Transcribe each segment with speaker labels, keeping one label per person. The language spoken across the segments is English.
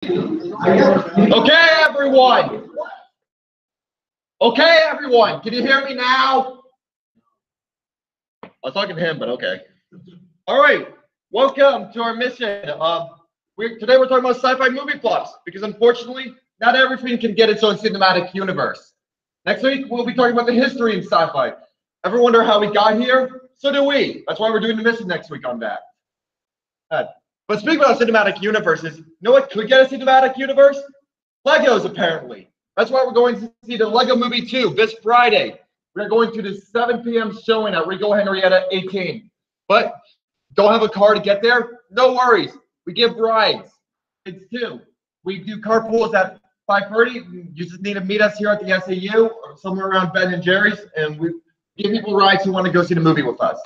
Speaker 1: Okay, everyone. Okay, everyone. Can you hear me now? I was talking to him, but okay. All right. Welcome to our mission. Today we're talking about sci-fi movie plots because unfortunately, not everything can get its own cinematic universe. Next week, we'll be talking about the history in sci-fi. Ever wonder how we got here? So do we. That's why we're doing the mission next week on that. But speaking about cinematic universes, you know what could get a cinematic universe? Legos, apparently. That's why we're going to see the Lego Movie 2 this Friday. We're going to the 7 p.m. showing at Regal Henrietta 18. But don't have a car to get there? No worries. We give rides. It's 2. We do carpools at 5:30. You just need to meet us here at the SAU or somewhere around Ben and Jerry's, and we give people rides who want to go see the movie with us.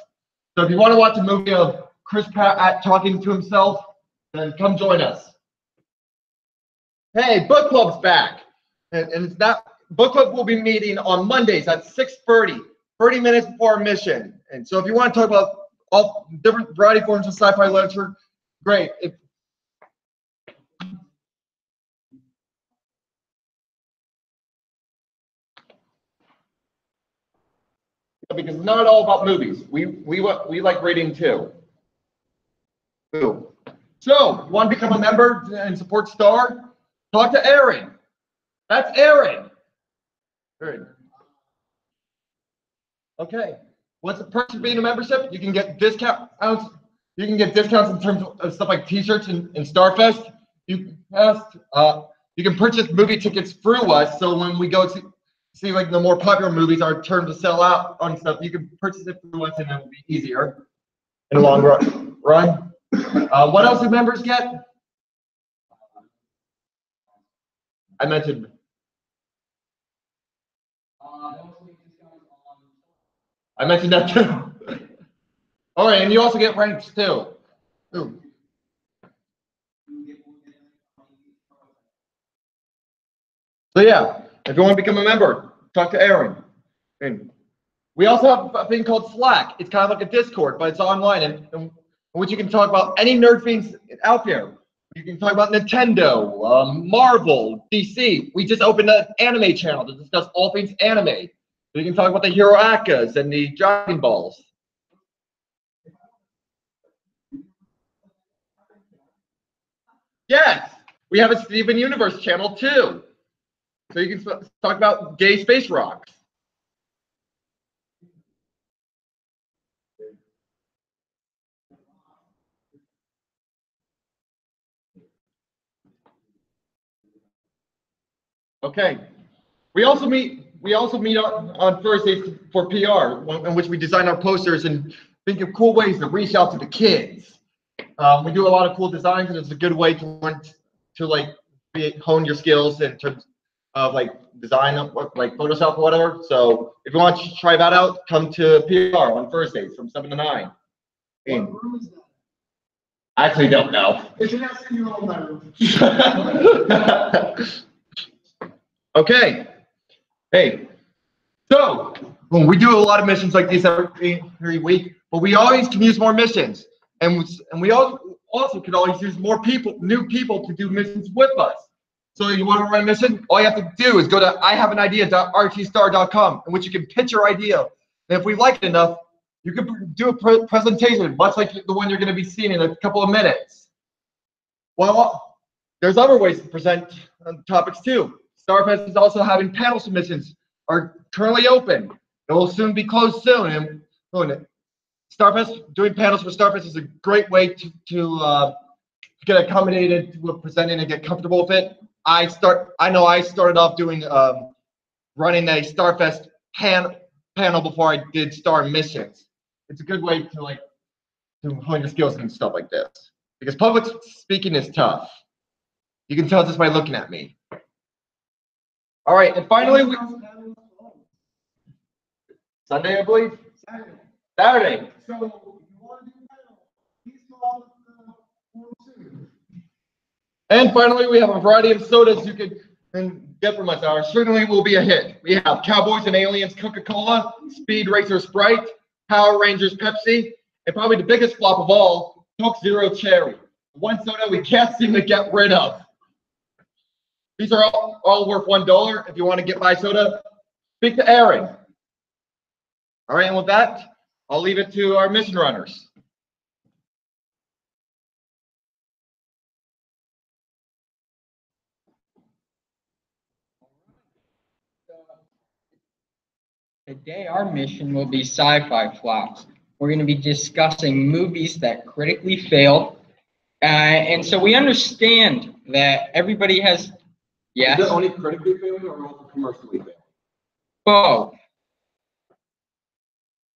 Speaker 1: So if you want to watch a movie of Chris Pratt talking to himself, then come join us. Hey, book club's back, and it's not. Book club will be meeting on Mondays at 6:30, 30 minutes before our mission. And so if you want to talk about all different variety forms of sci-fi literature, great. Because it's not all about movies. We like reading too. Ooh. So, you want to become a member and support Star? Talk to Aaron. That's Aaron. Aaron. Okay. What's the perks of being a membership? You can get discounts. You can get discounts in terms of stuff like T-shirts and Starfest. You can purchase movie tickets through us. So when we go to see like the more popular movies are turned to sell out on stuff, you can purchase it through us, and it will be easier in the long run. What else do members get? I mentioned. I mentioned that too. All right, and you also get ranks too. Ooh. So yeah, if you want to become a member, talk to Aaron. And we also have a thing called Slack. It's kind of like a Discord, but it's online, and in which you can talk about any nerd things out there. You can talk about Nintendo, Marvel, DC. We just opened an anime channel to discuss all things anime. So you can talk about the Hero Akas and the Dragon Balls. Yes, we have a Steven Universe channel too. So you can talk about gay space rocks. Okay. We also meet on Thursdays for PR, in which we design our posters and think of cool ways to reach out to the kids. We do a lot of cool designs, and it's a good way to learn to like hone your skills in terms of like design, like Photoshop or whatever. So if you want to try that out, come to PR on Thursdays from 7 to 9. What room is that? I actually don't know. It's an SNU room. Okay. Hey. So we do a lot of missions like these every week, but we always can use more missions, and we also could always use more new people to do missions with us. So you want to run a mission? All you have to do is go to ihaveanidea.rtstar.com, in which you can pitch your idea. And if we like it enough, you can do a presentation, much like the one you're going to be seeing in a couple of minutes. Well, there's other ways to present topics too. Starfest is also having panel submissions are currently open. It will soon be closed soon. And Starfest, doing panels for Starfest is a great way to get accommodated with presenting and get comfortable with it. I know I started off doing running a Starfest panel before I did Star missions. It's a good way to hone your skills and stuff like this, because public speaking is tough. You can tell just by looking at me. All right, and finally, Sunday, I believe. Saturday. So you want to do panel? Please call And finally, we have a variety of sodas you can get from us. Ours certainly will be a hit. We have Cowboys and Aliens Coca-Cola, Speed Racer Sprite, Power Rangers Pepsi, and probably the biggest flop of all, Coke Zero Cherry. One soda we can't seem to get rid of. These are all worth $1. If you want to get my soda, speak to Aaron. All right, and with that, I'll leave it to our mission runners.
Speaker 2: Today, our mission will be sci-fi flops. We're going to be discussing movies that critically failed. And so we understand that everybody has, yes?
Speaker 3: Is it only critically failing or also commercially failing?
Speaker 2: Both.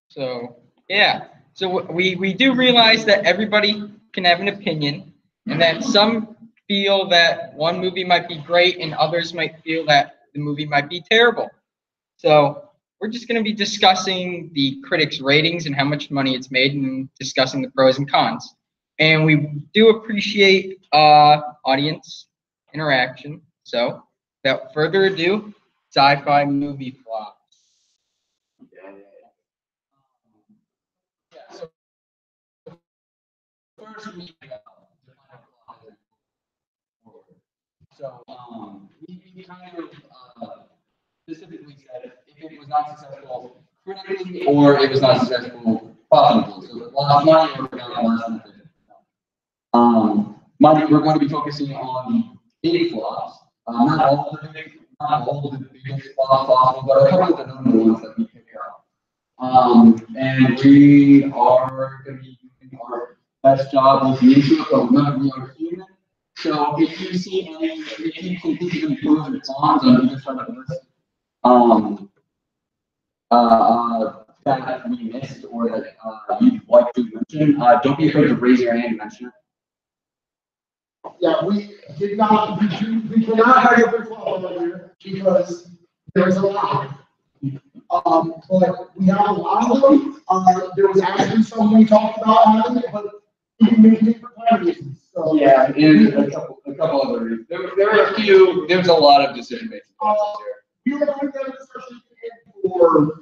Speaker 2: So, yeah. So we do realize that everybody can have an opinion, and that some feel that one movie might be great and others might feel that the movie might be terrible. So we're just going to be discussing the critics' ratings and how much money it's made and discussing the pros and cons. And we do appreciate audience interaction. So without further ado, sci-fi movie flops. So first we we kind of specifically said if it was not successful critically or it was not successful profitably. So lost money or lost money. We're going to be focusing on the big flops. Not all of the biggest flops possible, but a couple of the number ones that we pick up. And we are going to be doing our best job with the intro, but none of you are human. So if you see any, if you can think of any pros or cons on either side of the list, that we missed or that you'd like to mention, don't be afraid to raise your hand and mention it.
Speaker 4: Yeah, we did not, we cannot have a big flop earlier because there's a lot. But we have a lot of them. There was actually some we talked about having it, but we made it for time reasons. So
Speaker 3: yeah, and a couple other reasons. There were a few. There was a lot of decision making process here.
Speaker 4: We were going to discuss it for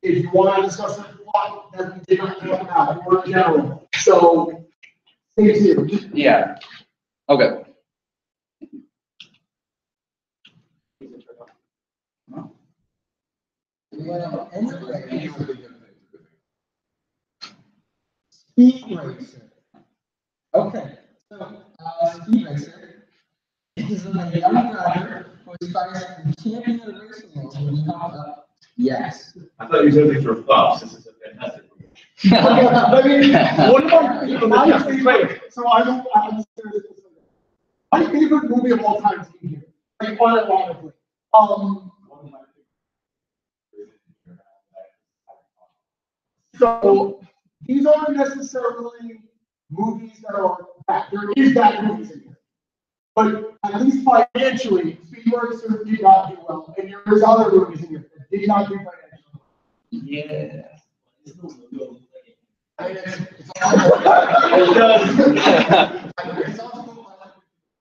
Speaker 4: if you want to discuss a flop that we did not talk about more in general. So stay tuned.
Speaker 3: Yeah. Okay.
Speaker 4: Speed Racer. Okay, so Speed Racer is a young driver who aspires to be champion of racing when he comes up. Yes.
Speaker 5: I thought you said these were flops. This is a fantastic movie.
Speaker 4: I mean, what about my favorite? So I'm serious. My favorite movie of all time is in here. Like unironically. So these aren't necessarily movies that are bad. There is bad movies in here. But at least financially, Speed Racer did not do well. And there's other movies in here that did not do financially well.
Speaker 3: Yeah.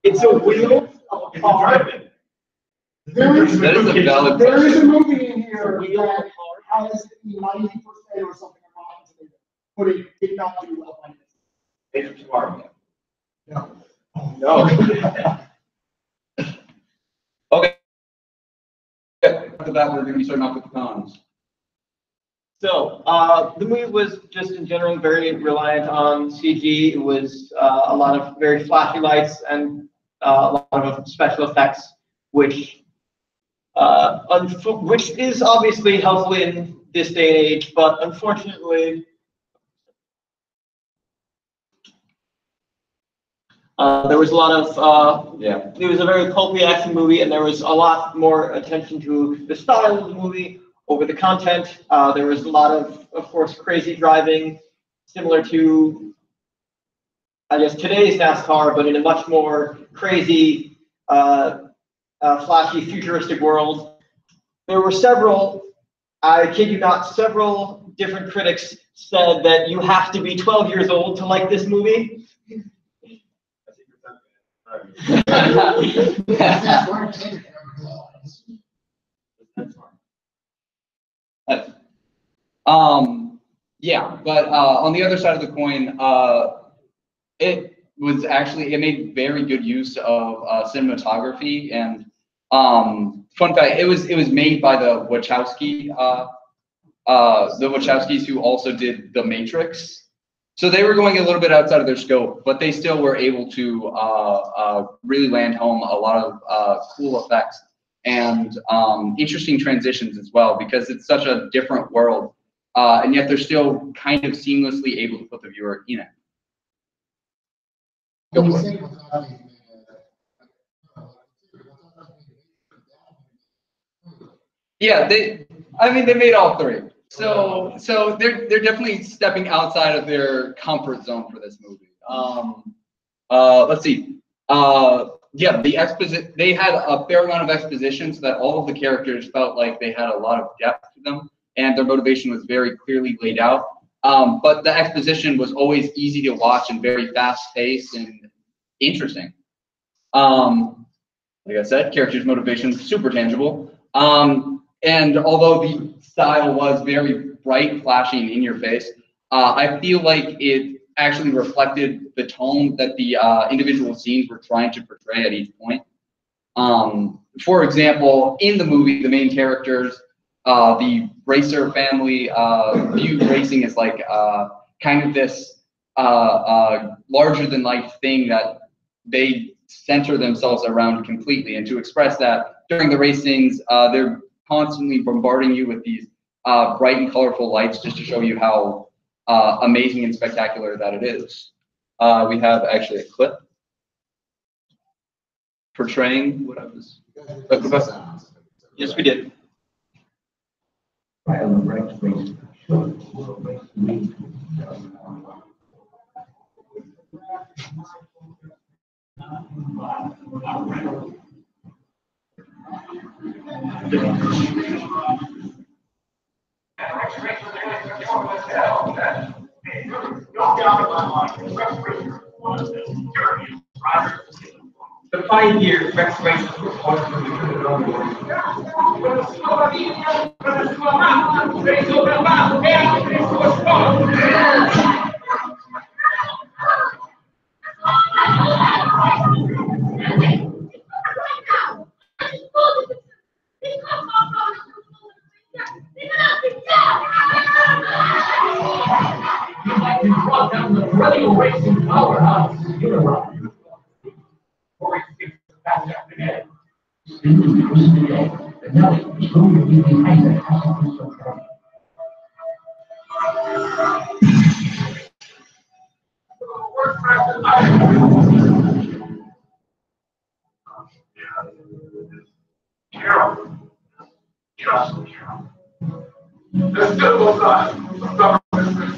Speaker 5: It's a wheel.
Speaker 4: There is
Speaker 3: valid
Speaker 4: a movie in here that has 90% or something on Rotten Tomatoes, but it did not do well financially.
Speaker 5: It's tomorrow.
Speaker 4: No.
Speaker 5: No.
Speaker 3: Okay. After that, we're going to be starting off with the cons.
Speaker 6: So the movie was just in general very reliant on CG. It was a lot of very flashy lights and a lot of special effects, which is obviously helpful in this day and age, but unfortunately, there was a lot of it was a very pulpy action movie, and there was a lot more attention to the style of the movie over the content. There was a lot of course, crazy driving, similar to, I guess, today's NASCAR, but in a much more crazy, flashy, futuristic world. There were several, I kid you not, several different critics said that you have to be 12 years old to like this movie.
Speaker 3: Yeah, but on the other side of the coin, was actually, it made very good use of cinematography. And fun fact, it was made by the Wachowskis who also did The Matrix. So they were going a little bit outside of their scope, but they still were able to really land home a lot of cool effects and interesting transitions as well, because it's such a different world, and yet they're still kind of seamlessly able to put the viewer in it. Go for it. Yeah, they made all three. So they're definitely stepping outside of their comfort zone for this movie. Let's see. Yeah, they had a fair amount of exposition so that all of the characters felt like they had a lot of depth to them and their motivation was very clearly laid out. But the exposition was always easy to watch and very fast paced and interesting. Like I said, characters' motivation super tangible. And although the style was very bright, flashing, in your face, I feel like it actually reflected the tone that the individual scenes were trying to portray at each point. For example, in the movie, the main characters, the racer family view racing as like kind of this larger than life thing that they center themselves around completely. And to express that during the racings, they're constantly bombarding you with these bright and colorful lights just to show you how amazing and spectacular that it is. We have actually a clip portraying what I was.
Speaker 6: Yes, we did.
Speaker 5: The 5 years restoration report. Brought down the perennial racing powerhouse, Unirock. Carol, just Carol. There's still no sign of government.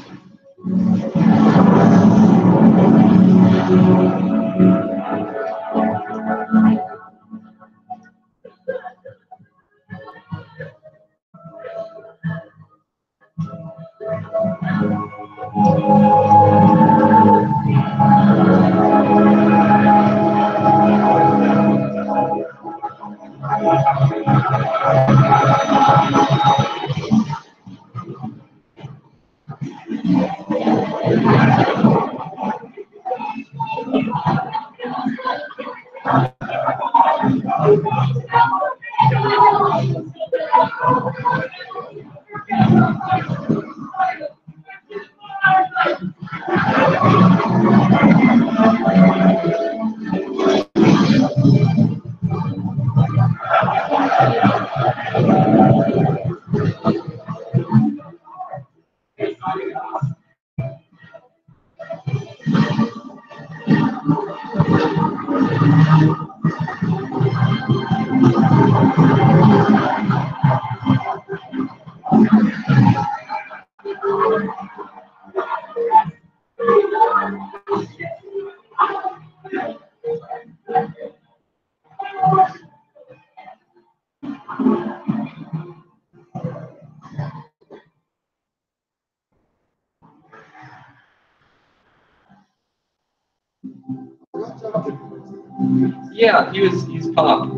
Speaker 3: Yeah, he's pop.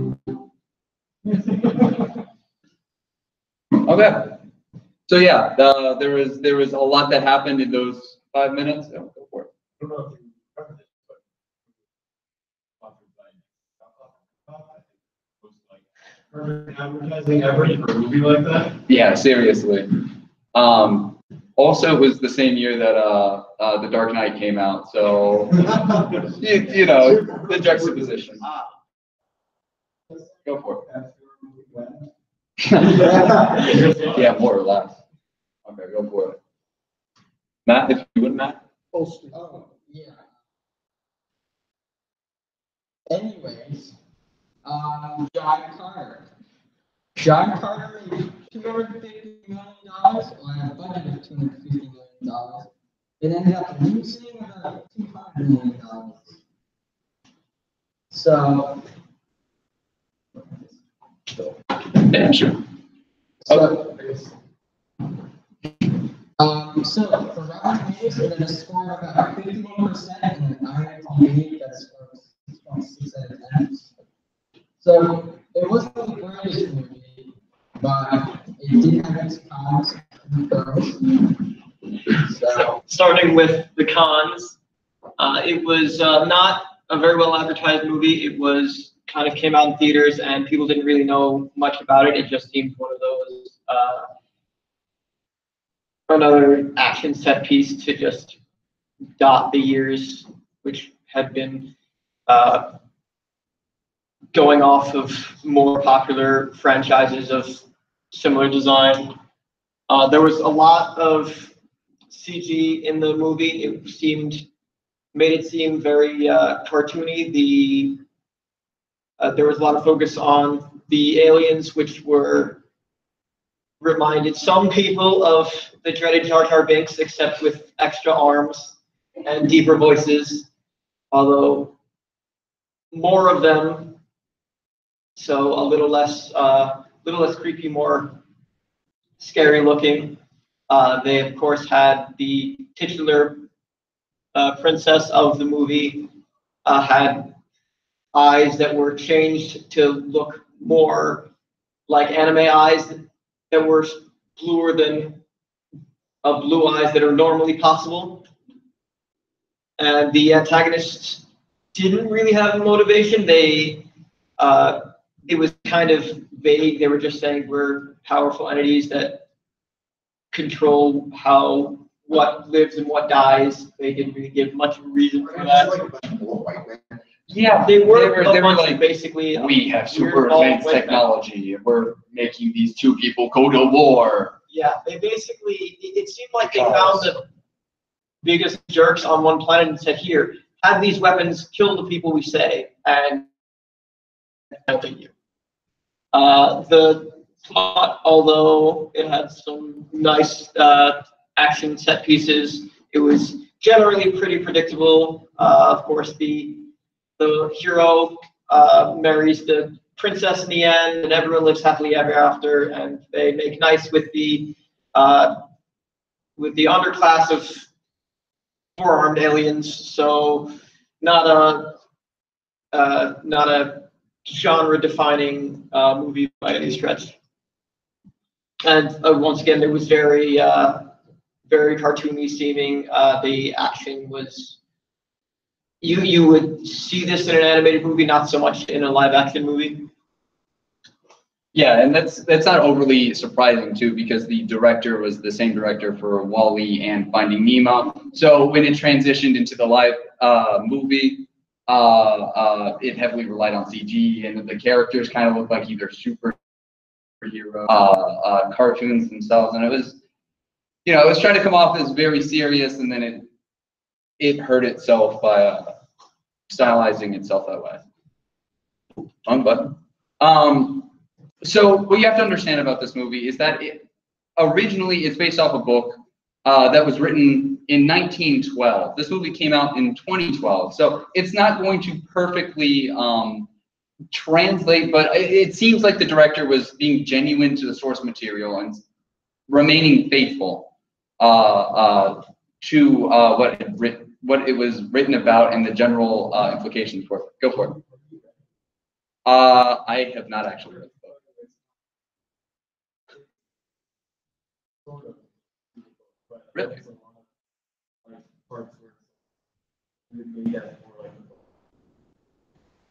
Speaker 3: Okay. So yeah, there was a lot that happened in those 5 minutes. Oh, go for it.
Speaker 5: perfect advertising ever for a movie like that.
Speaker 3: Yeah, seriously. Also, it was the same year that The Dark Knight came out, so you know the juxtaposition. Go for it. Yeah, more or less. Okay, go for it. Matt, if you would, Matt.
Speaker 2: Oh, yeah. Anyways, John Carter. John Carter made $250 million, or had a budget of $250 million. It ended up losing about $200 million. So,
Speaker 3: Yeah, sure.
Speaker 2: so, for Rotten Tomatoes, it had a score of about 51%, and IMDb got a score of 6.6 out of 10. So, it wasn't the greatest movie, but it did have its cons and pros. So,
Speaker 6: Starting with the cons, it was not a very well advertised movie. It was kind of came out in theaters and people didn't really know much about it. It just seemed one of those another action set piece to just dot the years, which had been going off of more popular franchises of similar design. There was a lot of CG in the movie. It made it seem very cartoony. There was a lot of focus on the aliens, which reminded some people of the dreaded Jar Jar Binks, except with extra arms and deeper voices, although more of them, so a little less creepy, more scary looking. They of course had the titular princess of the movie had eyes that were changed to look more like anime eyes that were bluer than blue eyes that are normally possible. And the antagonists didn't really have a motivation. It was kind of vague. They were just saying we're powerful entities that control what lives and what dies. They didn't really give much reason for that. Yeah, they were like
Speaker 3: basically we have super advanced technology and we're making these two people go to war.
Speaker 6: Yeah, they basically it seemed like they found the biggest jerks on one planet and said, here, have these weapons, kill the people we say, and helping you. The plot, although it had some nice action set pieces, it was generally pretty predictable. Of course, the hero marries the princess in the end, and everyone lives happily ever after. And they make nice with the underclass of four-armed aliens. So not a genre-defining movie by any stretch. And once again, it was very cartoony seeming. The action was. You would see this in an animated movie, not so much in a live action movie.
Speaker 3: Yeah, and that's not overly surprising too, because the director was the same director for WALL-E and Finding Nemo. So when it transitioned into the live movie, it heavily relied on CG, and the characters kind of looked like either superhero cartoons themselves, and it was trying to come off as very serious, and then it hurt itself by stylizing itself that way. Wrong button. So what you have to understand about this movie is that originally it's based off a book that was written in 1912. This movie came out in 2012, so it's not going to perfectly translate, but it seems like the director was being genuine to the source material and remaining faithful to what it was written about and the general implications for it. Go for it. I have not actually read the book. Really?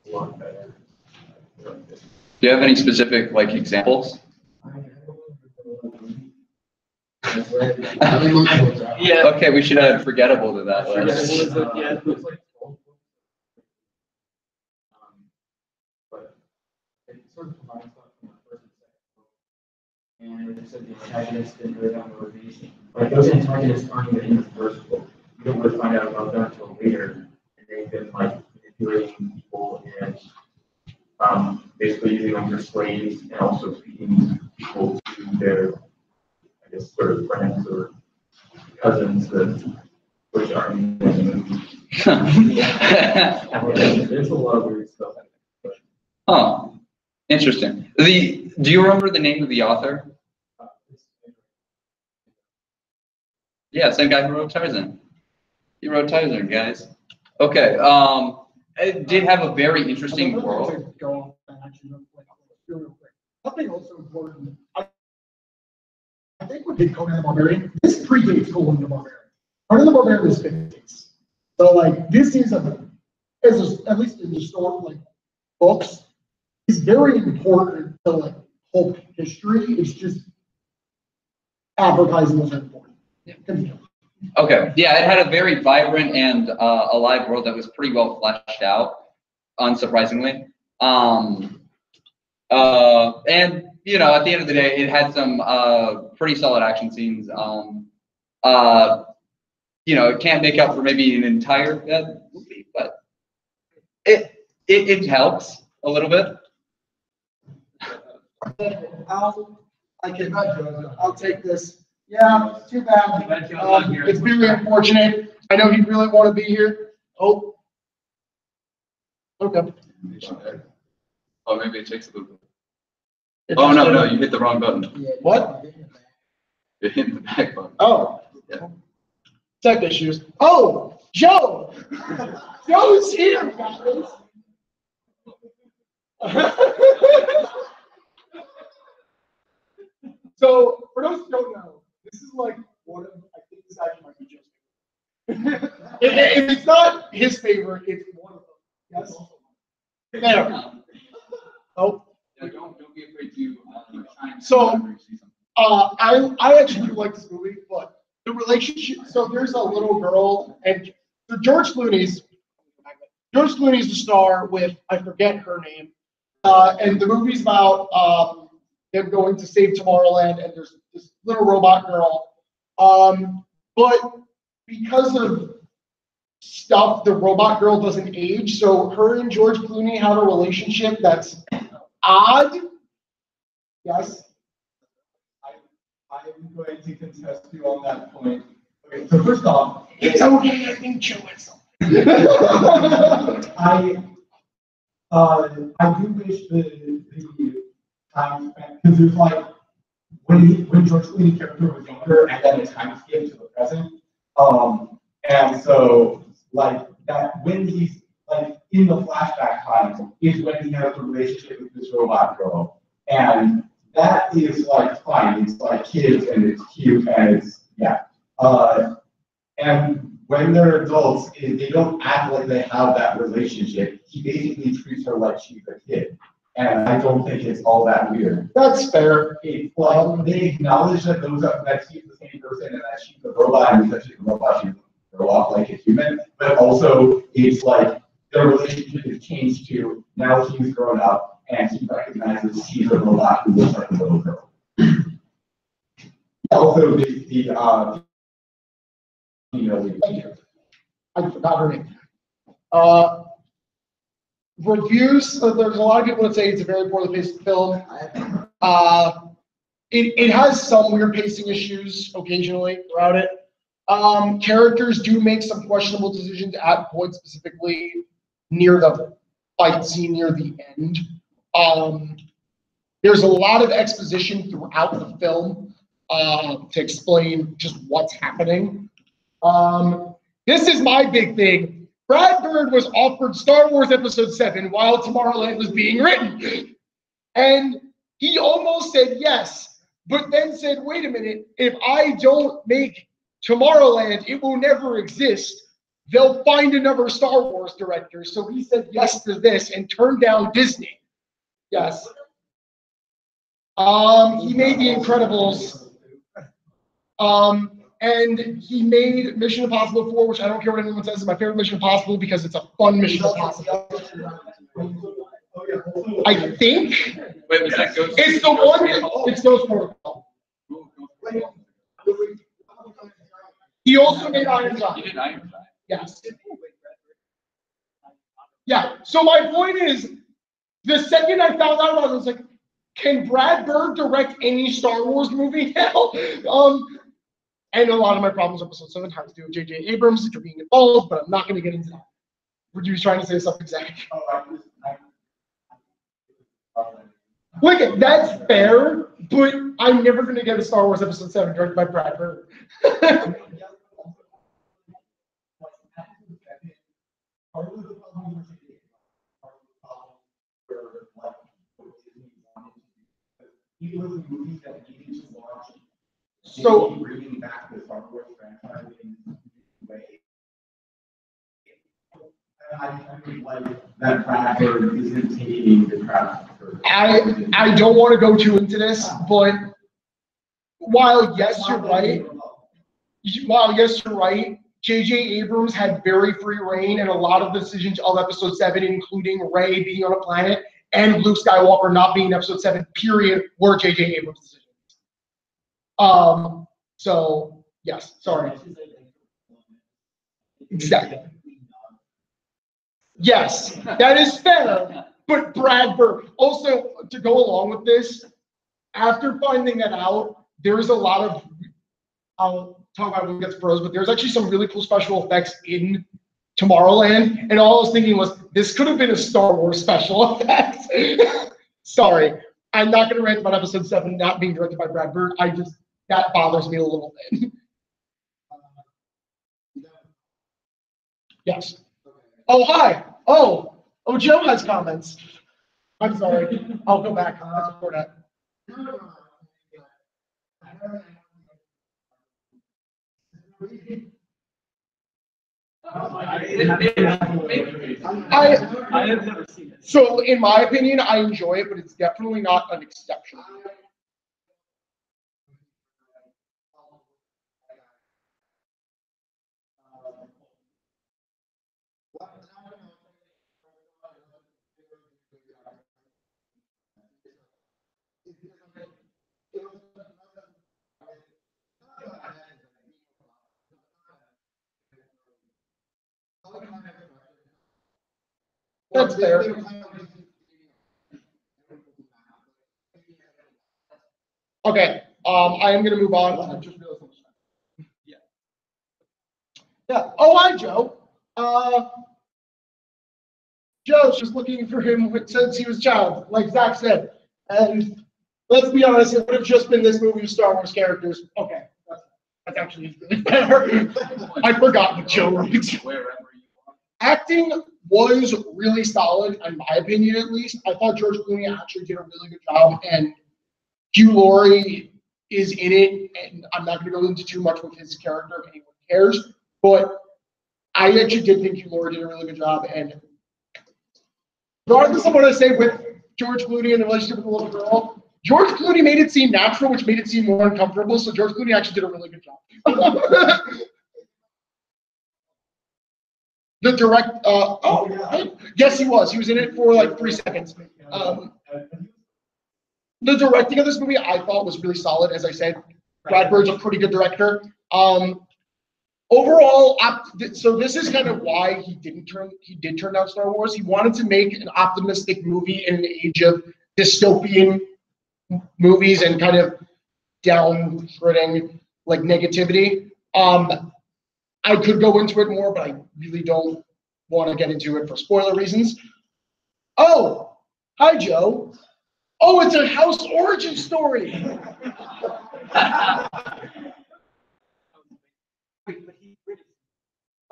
Speaker 5: A lot better.
Speaker 3: Do you have any specific like examples?
Speaker 6: Yeah.
Speaker 3: Okay, we should add forgettable to that list.
Speaker 7: And it said the antagonists didn't really have motivation. Like those antagonists aren't even in the first book. You don't really find out about them until later. And they've been like manipulating people and basically using them for slaves and also feeding people to their, I guess, sort of friends or cousins that which are in the movie. There's a lot of weird stuff.
Speaker 3: Oh, interesting. Do you remember the name of the author? Yeah, same guy who wrote Tarzan. He wrote Tarzan, guys. Okay. It did have a very interesting world.
Speaker 4: To go off that actually real quick. Something also important. I think we did Conan the Barbarian. This predates Conan the Barbarian. Conan the Barbarian is 50s. So like this is at least in the story like books, is very important to like pulp history. It's just advertising was important. Yeah.
Speaker 3: Okay, yeah, it had a very vibrant and alive world that was pretty well fleshed out, unsurprisingly. And you know, at the end of the day, it had some pretty solid action scenes. You know, it can't make up for maybe an entire movie, but it helps a little bit.
Speaker 4: I'll take this. Yeah, too bad. It's very unfortunate. I know he'd really want to be here. Oh. Okay.
Speaker 3: Oh, maybe it takes a little bit. Oh, no, you hit the wrong button.
Speaker 4: What?
Speaker 3: You hit the back button.
Speaker 4: Oh.
Speaker 3: Yeah.
Speaker 4: Tech issues. Oh, Joe! Joe's here, guys. So, for those who don't know, this is like one of, I think this actually might be Joe's favorite. if it's not his favorite, it's one of them. Yes? There. Oh.
Speaker 3: Yeah, don't be afraid to shine.
Speaker 4: So, I actually do like this movie, but the relationship, so there's a little girl, and so George Clooney's the star with, I forget her name, and the movie's about them going to save Tomorrowland, and there's this little robot girl. But because of stuff, the robot girl doesn't age, so her and George Clooney have a relationship that's odd. Yes?
Speaker 7: I'm going to contest you on that point. Okay, so first off,
Speaker 4: It's okay, I think Joe is something.
Speaker 7: I do wish the time spent, because there's like when George Clooney's character was younger and then the time skip to the present. And so like that when he's like in the flashback time is when he has a relationship with this robot girl. And that is like fine. It's like kids and it's cute and it's yeah. And when they're adults, they don't act like they have that relationship. He basically treats her like she's a kid. And I don't think it's all that weird.
Speaker 4: That's fair.
Speaker 7: It's like they acknowledge that that she's the same person and that she's a robot and that she's a robot, she's grow up like a human. But also it's like their relationship has changed to now he's grown up and he recognizes she's a robot who looks like a little girl. Also
Speaker 4: I forgot her name. Reviews, there's a lot of people that say it's a very poorly paced film. It has some weird pacing issues occasionally throughout it. Characters do make some questionable decisions at points, specifically near the fight scene near the end. There's a lot of exposition throughout the film to explain just what's happening. This is my big thing. Brad Bird was offered Star Wars Episode 7 while Tomorrowland was being written. And he almost said yes, but then said, wait a minute, if I don't make Tomorrowland, it will never exist. They'll find another Star Wars director. So he said yes to this and turned down Disney. Yes. He made The Incredibles. And he made Mission Impossible 4, which I don't care what anyone says is my favorite Mission Impossible because it's a fun Mission Impossible. I think
Speaker 3: Wait, was that Ghost?
Speaker 4: it's the one. It's Ghost Protocol. He also made Iron
Speaker 3: You
Speaker 4: Giant.
Speaker 3: did Iron Giant.
Speaker 4: Yes. Yeah. So my point is, the second I found out about it, I was like, can Brad Bird direct any Star Wars movie now? And a lot of my problems with episode 7 have to do with J.J. Abrams being involved, but I'm not going to get into that. Were you trying to say something, Zach? Look, that's fair, but I'm never going to get a Star Wars episode 7 directed by Brad Bird. So
Speaker 7: bringing back the Star Wars franchise in a new way. I mean, like that Bradford isn't taking the craft.
Speaker 4: I don't want to go too into this, but while yes, you're right. While yes, you're right. J.J. Abrams had very free reign, and a lot of the decisions of Episode 7, including Rey being on a planet and Luke Skywalker not being in Episode 7, period, were J.J. Abrams' decisions. So yes, sorry. Exactly. Yes, that is fair. But Brad Bird, also to go along with this, after finding that out, there is a lot of, I'll talk about it when we get to pros, but there's actually some really cool special effects in Tomorrowland. And all I was thinking was, this could have been a Star Wars special effect. Sorry, I'm not going to rant about Episode 7 not being directed by Brad Bird. That bothers me a little bit. Yes. Oh, hi. Oh, Joe has comments. I'm sorry. I'll go back. I'll support that.
Speaker 6: I have never seen it.
Speaker 4: So, in my opinion, I enjoy it, but it's definitely not an exception. That's fair. Okay, I am going to move on. I just realized
Speaker 3: Yeah.
Speaker 4: Yeah. Oh, hi, Joe. Joe's just looking for him since he was a child, like Zach said. And let's be honest, it would have just been this movie of Star Wars characters. Okay, that's actually really better. I forgot what Joe wrote.
Speaker 3: Wherever you want.
Speaker 4: Acting was really solid, in my opinion at least. I thought George Clooney actually did a really good job, and Hugh Laurie is in it, and I'm not going to go into too much with his character if anyone cares, but I actually did think Hugh Laurie did a really good job, and regardless of what I say with George Clooney and the relationship with the little girl, George Clooney made it seem natural, which made it seem more uncomfortable, so George Clooney actually did a really good job. The direct, yes, he was. He was in it for like 3 seconds. The directing of this movie I thought was really solid. As I said, Brad Bird's a pretty good director. Overall, so this is kind of why he did turn down Star Wars. He wanted to make an optimistic movie in an age of dystopian movies and kind of downgrading like negativity. I could go into it more, but I really don't want to get into it for spoiler reasons. Oh, hi, Joe. Oh, it's a house origin story.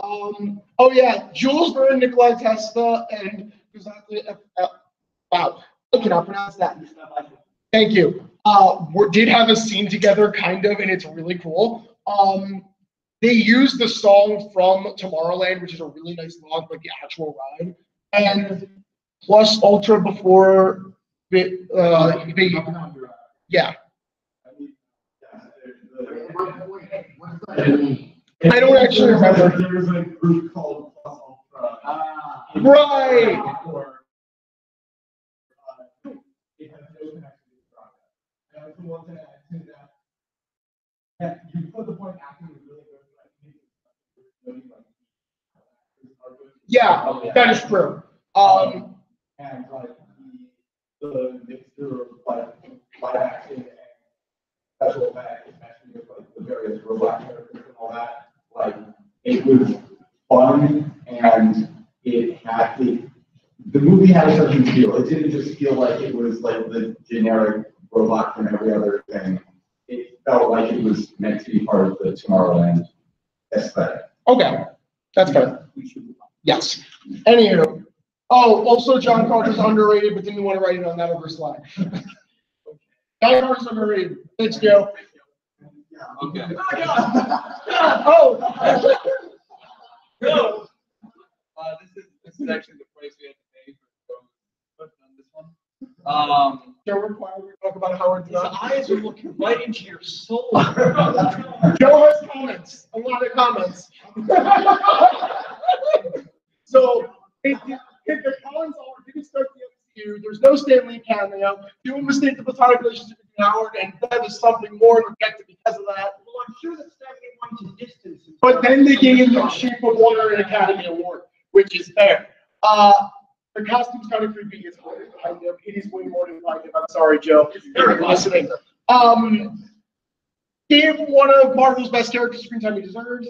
Speaker 4: Oh yeah, Jules Verne, Nikolai Tesla, and wow, I cannot pronounce that. Thank you. Did have a scene together, kind of, and it's really cool. They used the song from Tomorrowland, which is a really nice song, like the actual ride, and plus Ultra before Yeah.
Speaker 7: I
Speaker 4: don't actually remember.
Speaker 7: There was a group called
Speaker 4: Right.
Speaker 7: Or, it has no connection to the product. And I was the one to add to that. Yeah, you put the point acting is really good, but I think it's really like.
Speaker 4: Yeah, that is true.
Speaker 7: And like the mixture of like live action and special effects, especially with like the various robot characters and all that, like it was fun and it had the movie had a certain feel. It didn't just feel like it was like the generic robot from every other thing. It felt like it was meant to be part of the Tomorrowland aesthetic.
Speaker 4: Okay, that's fair. Yes. Anywho, also John Carter's underrated, but didn't want to write it on that over slide. John Carter's underrated. Thanks, Joe.
Speaker 3: Okay.
Speaker 4: Oh.
Speaker 3: Go. This is actually the price we had to pay for on this one.
Speaker 4: Joe required we talk about Howard.
Speaker 6: His eyes are looking right into your soul.
Speaker 4: Joe has comments. A lot of comments. So if the Collins all didn't start the MCU, there's no Stan Lee cameo. You mistake the platonic relationship between Howard and Bev is something more objective because of that.
Speaker 6: Well, I'm sure that Stan Lee wanted to distance himself.
Speaker 4: But then they gave him the Shape of Water and Academy Award, which is fair. The costume's kind of creepy. It's kind of, it is way more than like it. I'm sorry, Joe. You're listening. Gave one of Marvel's best character screen time he deserves.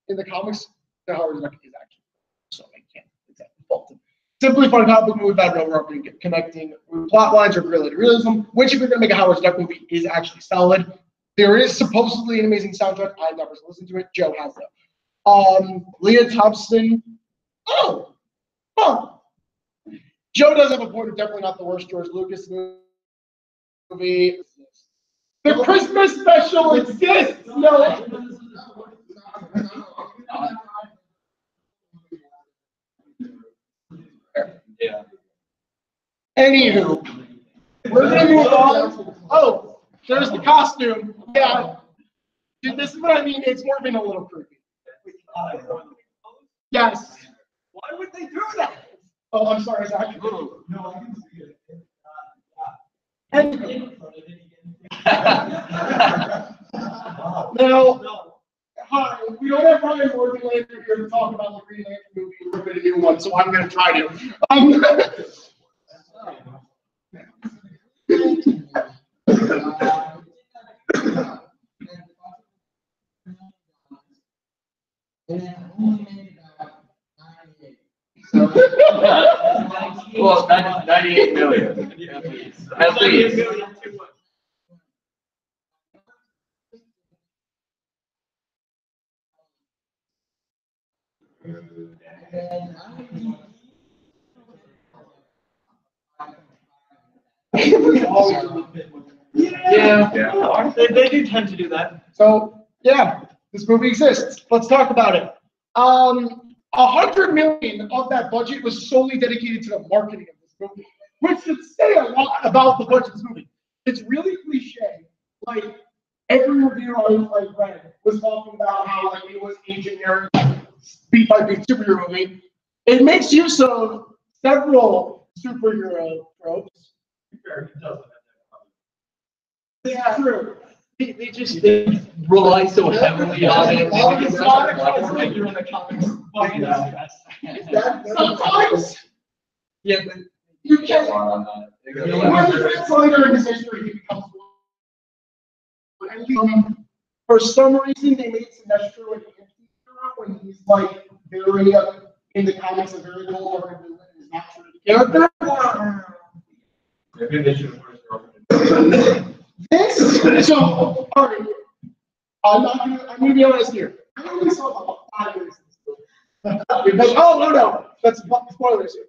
Speaker 4: In the comics, the Howard is actually, so I can't exactly fault him. Simply fun comic book movie without an overarching connecting plot lines or related realism, which if you're going to make a Howard Duck movie is actually solid. There is supposedly an amazing soundtrack. I've never listened to it. Joe has though. Leah Thompson. Oh, huh. Joe does have a point. It's definitely not the worst George Lucas movie. The Christmas special exists. No.
Speaker 3: Yeah.
Speaker 4: Anywho, we're gonna move on. Oh, there's the costume. Yeah. Dude, this is what I mean. It's more being a little creepy. Yes.
Speaker 6: Why would they do that?
Speaker 4: Oh, I'm sorry, Zach.
Speaker 7: No, I can see it.
Speaker 4: Now, hi, we don't have Ryan Morganlander here to talk about the Green Lantern movie and rip it a new one, so I'm going to try to.
Speaker 3: Well, 98 million. At least.
Speaker 6: Yeah. They do tend to do that.
Speaker 4: So, yeah, this movie exists. Let's talk about it. 100 million of that budget was solely dedicated to the marketing of this movie, which should say a lot about the budget of this movie. It's really cliche. Like, every review I read was talking about how like it was a generic beat by beat superhero movie. It makes use of several superhero tropes. Yeah, true.
Speaker 3: They rely so heavily on it.
Speaker 6: It's not a figure in the comics.
Speaker 4: Sometimes
Speaker 3: Yeah, but
Speaker 4: you can't. When he gets later in his history, he becomes one. For some reason, they made Sinestro like an anti-hero when he's like very in the comics, a very cold hearted villain is not true to the character.
Speaker 5: Maybe they should have
Speaker 4: This, so, all right, I'm gonna be honest here. I only saw about 5 minutes of this movie. Because, oh, no, that's spoilers here.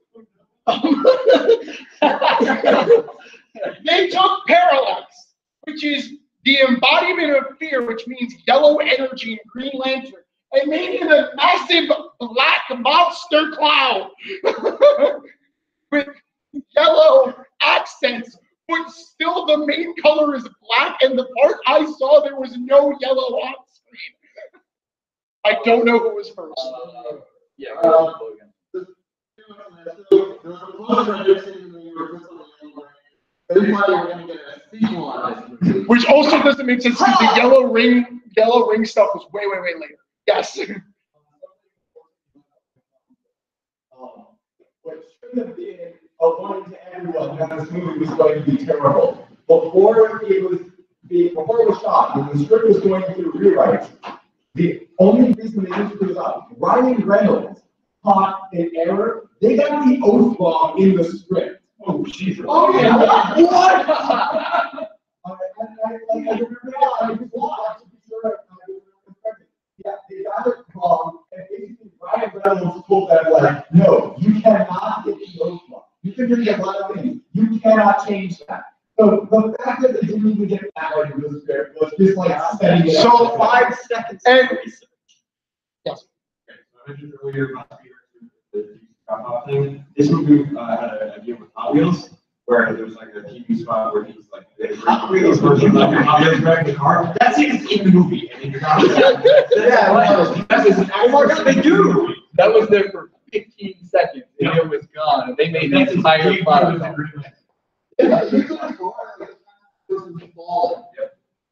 Speaker 4: They took Parallax, which is the embodiment of fear, which means yellow energy in Green Lantern, and made him a massive black monster cloud with yellow accents, but still the main color is the part I saw, there was no yellow on screen. I don't know who was first.
Speaker 3: Yeah.
Speaker 4: Which also doesn't make sense because the yellow ring stuff was way later. Yes.
Speaker 7: What should have been a warning to everyone that this movie was going to be terrible. Before it was shot, when the script was going through rewrites, the only reason they didn't screw it up, Ryan Reynolds caught an error. They got the oath wrong in the script. Oh, Jesus. Oh, yeah. What? Yeah, they got it wrong, and basically Ryan Reynolds told them, like, no, you cannot get the oath wrong. You can do a lot of things. You cannot change that. So the fact that they didn't even get that right in the script was just like setting it up.
Speaker 4: So 5 seconds. And yes.
Speaker 8: Okay, so I mentioned earlier about the drop-off thing. This movie had a game with Hot Wheels where there was like a TV spot where he was like, Hot Wheels version like Hot Wheels driving the car. That scene is in the movie, and you're not.
Speaker 3: They do. That was there for 15 seconds, and it was gone. And they made the entire product.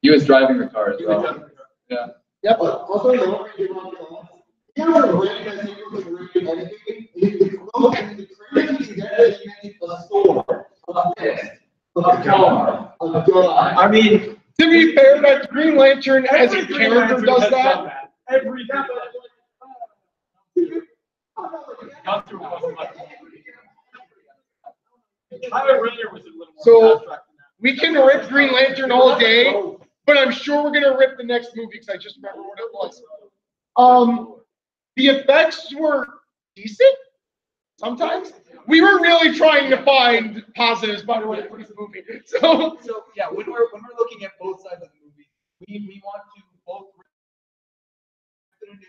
Speaker 3: He was driving the car as well. Yeah.
Speaker 4: Yeah, but also the one you want to know. You know the way that you can read anything? It's close and the crazy that you make a store, a fist, a car, a dog.
Speaker 6: I mean,
Speaker 4: To be fair, that Green Lantern as a character does that.
Speaker 8: Every time.
Speaker 4: So we can rip Green Lantern all day, but I'm sure we're gonna rip the next movie because I just remember what it was. The effects were decent. Sometimes we were really trying to find positives, by the way, for this movie. So
Speaker 3: yeah, when we're looking at both sides of the movie, we want to both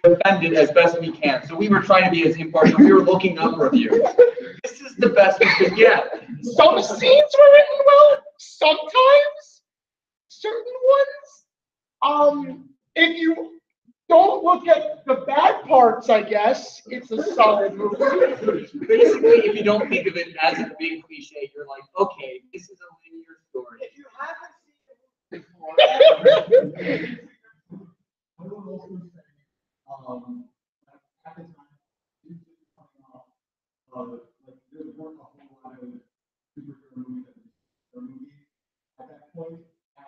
Speaker 3: defend it as best we can. So we were trying to be as impartial. We were looking up reviews. This is the best we could get.
Speaker 4: some scenes were written well. Sometimes certain ones. If you don't look at the bad parts, I guess it's a solid movie.
Speaker 3: Basically, if you don't think of it as a big cliche, you're like, okay, this is a linear story. If you haven't seen it before,
Speaker 7: I will also say, at the time, this was coming off of, like, there weren't a whole lot of superhero movies at that point,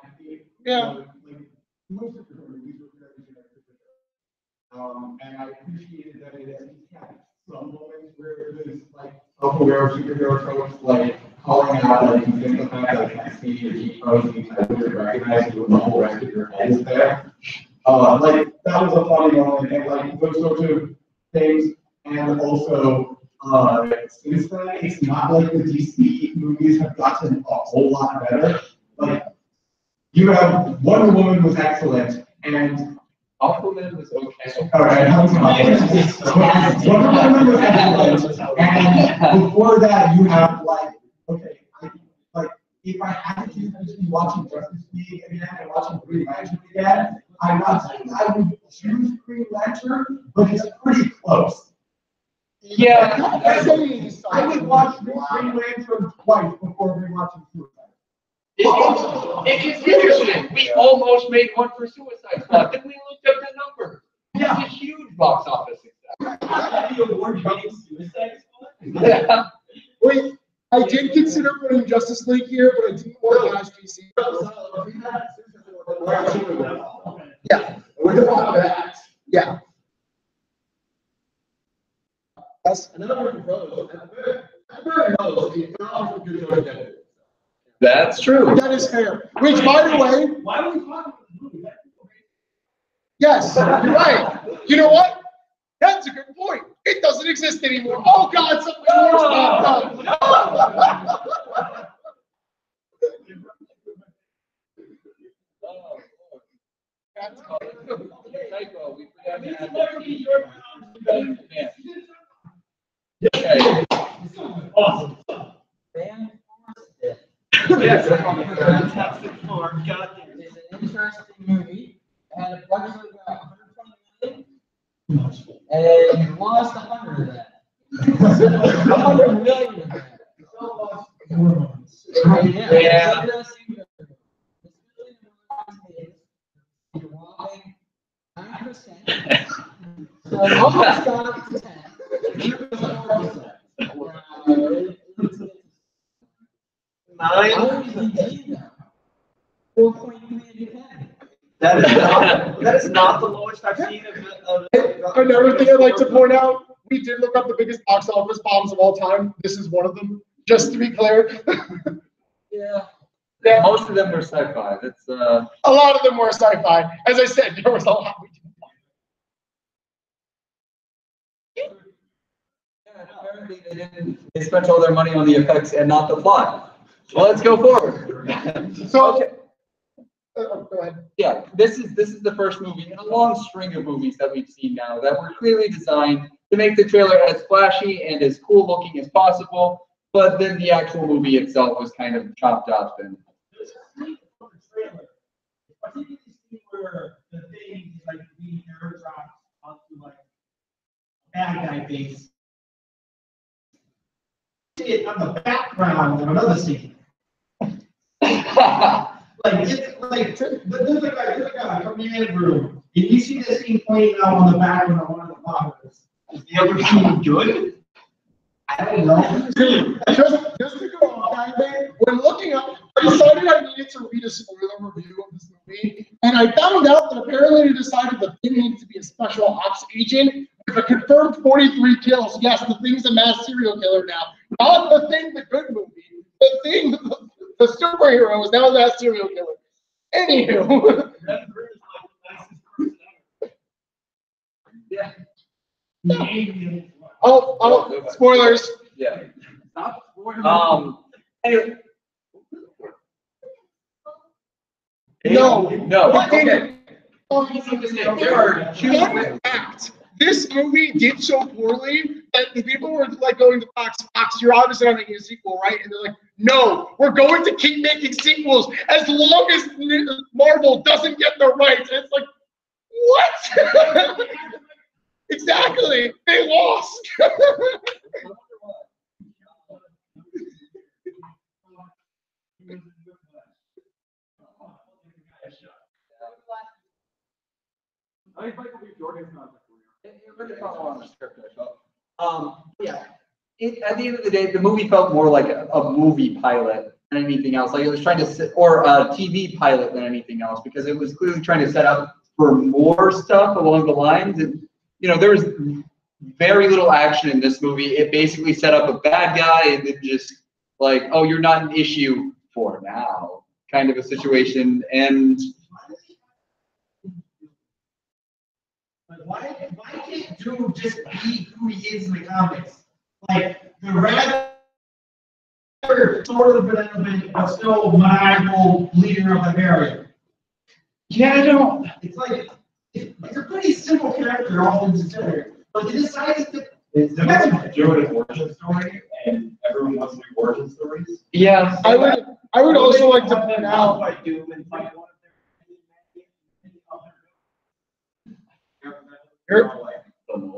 Speaker 7: and it
Speaker 4: Yeah.
Speaker 7: was, like, most superhero movies were very generic superhero. And I appreciated that it at least had some moments where it was, like, self-aware superhero tropes, like, calling out, like, you think the fact that I see your cheek bones, and you would recognize you when the whole rest of your head is there. Like, that was a funny moment, and like those sorts of things, and also, since then, it's not like the DC movies have gotten a whole lot better. Like, you have Wonder Woman was excellent, and
Speaker 3: Aquaman was okay.
Speaker 7: all right, Wonder Woman was excellent, and before that, you have like, okay, if I had to choose between watching Justice League again and watching Green Lantern again, I'm not saying I would choose Green Lantern, but it's pretty close.
Speaker 3: Yeah,
Speaker 7: I would watch Green Lantern twice before rewatching Suicide.
Speaker 3: it's interesting. We almost made one for Suicide Squad. Then we looked up the number.
Speaker 7: Yeah.
Speaker 3: It's a huge box office success.
Speaker 6: the award-winning Suicide Squad.
Speaker 3: Yeah.
Speaker 4: Wait, I did consider putting Justice League here, but I didn't want to ask DC. Yeah.
Speaker 7: We're gonna talk about that.
Speaker 4: Yeah. That's
Speaker 3: That's true.
Speaker 4: that is fair. Which, by the way,
Speaker 6: Why would we talk about this movie?
Speaker 4: yes, you're right. You know what? That's a good point. It doesn't exist anymore. Oh God, something more stopped up.
Speaker 3: Typo. We forgot to add the- Okay.
Speaker 6: Awesome.
Speaker 2: Fan
Speaker 6: Yes. Fantastic form. God damn it.
Speaker 2: interesting movie. It had a budget of about 120 million, and lost 100 of that. 100 million of that. Yeah. You're walking 9%. So almost got to 10.
Speaker 6: That is not the lowest I've seen of
Speaker 4: Another thing I'd like to point out, we did look up the biggest box office bombs of all time. This is one of them, just to be clear.
Speaker 3: Yeah.
Speaker 4: Yeah.
Speaker 3: Most of them were sci-fi. That's
Speaker 4: A lot of them were sci-fi. As I said, there was a lot we didn't find.
Speaker 3: Yeah, apparently they spent all their money on the effects and not the plot. Well, let's go forward.
Speaker 4: So,
Speaker 3: Okay.
Speaker 4: Go ahead.
Speaker 3: Yeah, this is the first movie in a long string of movies that we've seen now that were clearly designed to make the trailer as flashy and as cool looking as possible, but then the actual movie itself was kind of chopped up and.
Speaker 7: Particularly where the thing is like being airdropped onto like a bad guy base. See it on the background of another scene. Like it's like there's like a command room. And you see this scene playing out on the background of one of the boxes. Is the other scene good? I don't know.
Speaker 4: Just to go off that thing, when looking up, I decided I needed to read a spoiler review of this movie, and I found out that apparently they decided the thing needs to be a special ops agent with a confirmed 43 kills. Yes, the thing's a mass serial killer now. Not the thing, the good movie. The thing, the superhero is now a mass serial killer. Anywho.
Speaker 3: Yeah.
Speaker 4: Oh, spoilers.
Speaker 3: Yeah. Anyway.
Speaker 4: No.
Speaker 3: Okay. There are two.
Speaker 4: Fun fact, this movie did so poorly that the people were like going to Fox, you're obviously not making a sequel, right? And they're like, no, we're going to keep making sequels as long as Marvel doesn't get the rights. And it's like, what? Exactly. They lost.
Speaker 3: Yeah. At the end of the day, the movie felt more like a movie pilot than anything else. Like it was trying to or a TV pilot than anything else, because it was clearly trying to set up for more stuff along the lines. And there was very little action in this movie. It basically set up a bad guy and then just like, oh, you're not an issue for now, kind of a situation. And
Speaker 7: why can't Doom just be who he is in the comics? Like the red, sort of benevolent, but still maniacal leader of the variant.
Speaker 3: yeah, I don't.
Speaker 7: It's like it's a pretty simple character, all things considered. But they decided to.
Speaker 8: It's difficult to do an origin story, and everyone wants to do origin stories.
Speaker 3: Yeah,
Speaker 4: I would also like to point out.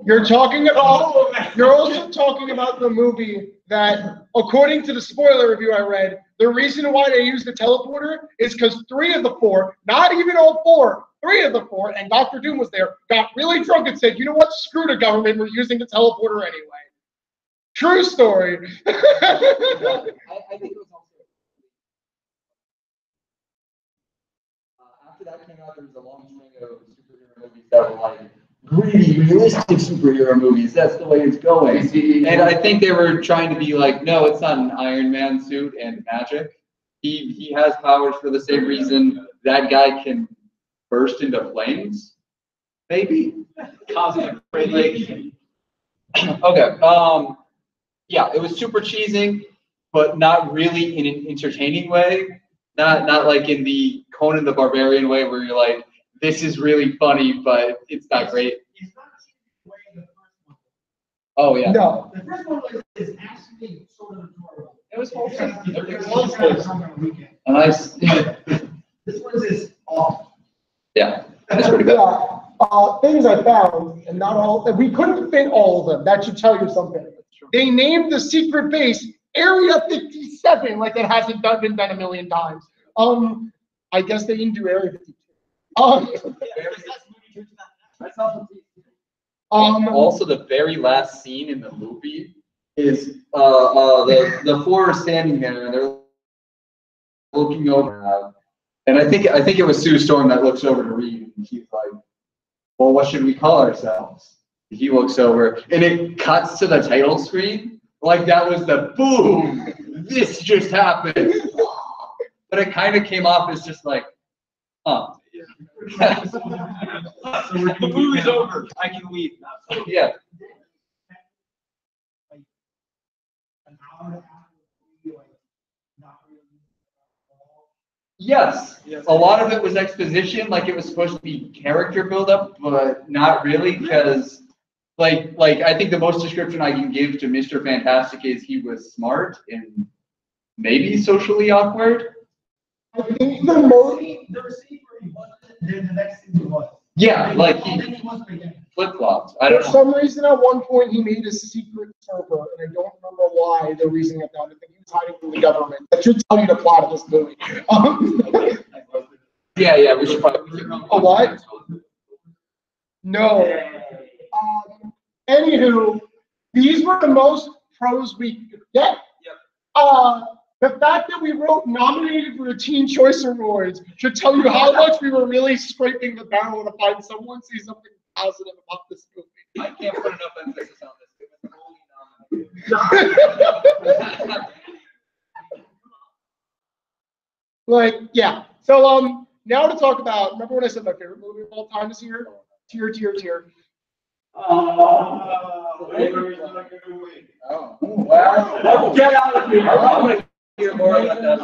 Speaker 4: You're talking about. You're also talking about the movie that, according to the spoiler review I read, the reason why they used the teleporter is because 3 of the 4, not even all 4, 3 of the 4, and Dr. Doom was there, got really drunk and said, "You know what? Screw the government. We're using the teleporter anyway." True story.
Speaker 3: I think it was also. After that came out, there was a long string of superhero movies that were like greedy, realistic superhero movies. That's the way it's going. And I think they were trying to be like, no, it's not an Iron Man suit and magic. He has powers for the same reason that guy can burst into flames. Maybe. Cosmic radiation. Okay. Yeah, it was super cheesy, but not really in an entertaining way. Not like in the Conan the Barbarian way where you're like, this is really funny, but it's not great.
Speaker 7: It's not the way the first one.
Speaker 3: Oh yeah.
Speaker 4: No.
Speaker 7: The first one is actually sort of adorable.
Speaker 3: It was wholesome.
Speaker 7: It was wholesome on the weekend.
Speaker 3: And
Speaker 7: This one is off.
Speaker 4: Things I found, and not all, we couldn't fit all of them. That should tell you something. They named the secret base Area 57, like it hasn't been done a million times. I guess they didn't do Area 52.
Speaker 3: Also, the very last scene in the movie is the four are standing there and they're looking over, and I think it was Sue Storm that looks over to Reed and she's like, "Well, what should we call ourselves?" He looks over and it cuts to the title screen. Like that was the boom. This just happened. But it kind of came off as just like, huh.
Speaker 6: The movie's over. I can leave now.
Speaker 3: Yeah. Yes. A lot of it was exposition, like it was supposed to be character buildup, but not really, because like I think the most description I can give to Mr. Fantastic is he was smart and maybe socially awkward.
Speaker 4: I think the most.
Speaker 7: There was scene where he wasn't, then the next scene he was.
Speaker 3: Yeah, like
Speaker 7: Then
Speaker 3: he
Speaker 7: he wasn't again.
Speaker 3: flip-flopped. I
Speaker 4: For
Speaker 3: don't know.
Speaker 4: some reason, at one point, he made a secret server, and I don't remember why they're using it now. I think he was hiding from the government. That should tell you the plot of this movie.
Speaker 3: Yeah, we should probably.
Speaker 4: A what? No. Anywho, these were the most pros we could get. The fact that we wrote nominated for the Teen Choice Awards should tell you how much we were really scraping the barrel to find someone see something positive about this movie.
Speaker 3: I can't put enough emphasis on this. It was only nominated.
Speaker 4: Like, yeah. So, now to talk about, remember when I said my favorite movie of all time is here? Tier.
Speaker 3: Oh, wow. Get out of here. I want to hear more about that.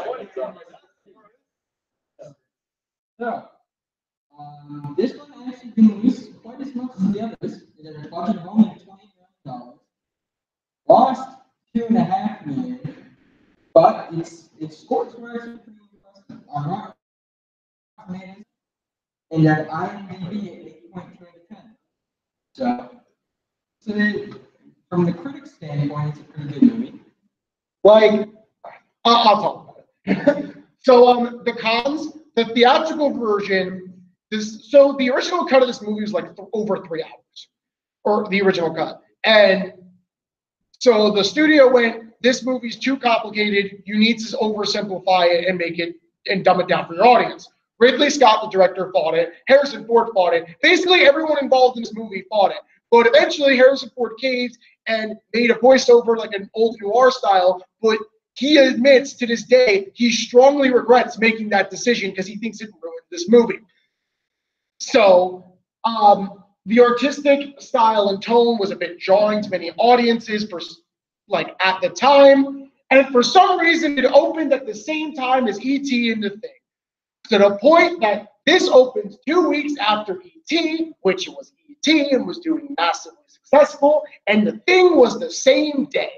Speaker 2: So, this one actually didn't release quite as much as the others. It had a budget of only $20 million. Lost $2.5 million, but its scores were actually pretty impressive on Rotten Tomatoes and at IMDb at 8.2 out of 10. So from the critics' standpoint, it's a pretty good movie.
Speaker 4: Like, I'll talk about it. So, the cons, the theatrical version, so the original cut of this movie was like over 3 hours, or the original cut. And so the studio went, this movie's too complicated, you need to oversimplify it and make it, and dumb it down for your audience. Ridley Scott, the director, fought it. Harrison Ford fought it. Basically, everyone involved in this movie fought it. But eventually, Harrison Ford caved and made a voiceover like an old noir style. But he admits to this day he strongly regrets making that decision because he thinks it ruined this movie. So, the artistic style and tone was a bit jarring to many audiences for like at the time. And for some reason, it opened at the same time as E.T. and The Thing. To the point that this opened 2 weeks after E.T., which was E.T. and was doing massively successful, and The Thing was the same day.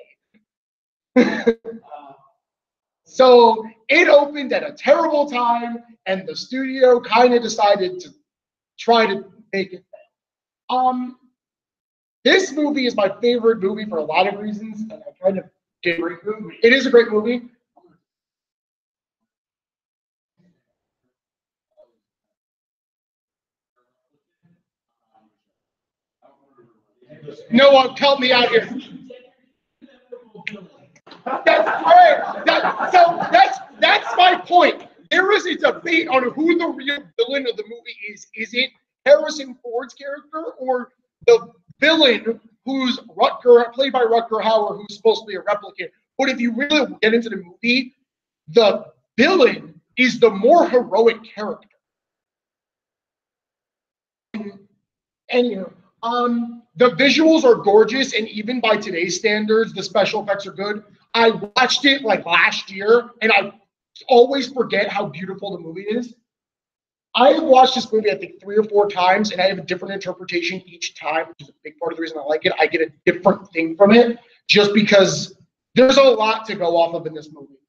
Speaker 4: So it opened at a terrible time, and the studio kind of decided to try to make it better. This movie is my favorite movie for a lot of reasons, and I kind of did. It is a great movie. No one help me out here. That's great. That's my point. There is a debate on who the real villain of the movie is. Is it Harrison Ford's character or the villain who's played by Rutger Hauer, who's supposed to be a replicant? But if you really get into the movie, the villain is the more heroic character. Anywho, the visuals are gorgeous, and even by today's standards, the special effects are good. I watched it like last year, and I always forget how beautiful the movie is. I have watched this movie, I think, 3 or 4 times, and I have a different interpretation each time, which is a big part of the reason I like it. I get a different thing from it, just because there's a lot to go off of in this movie.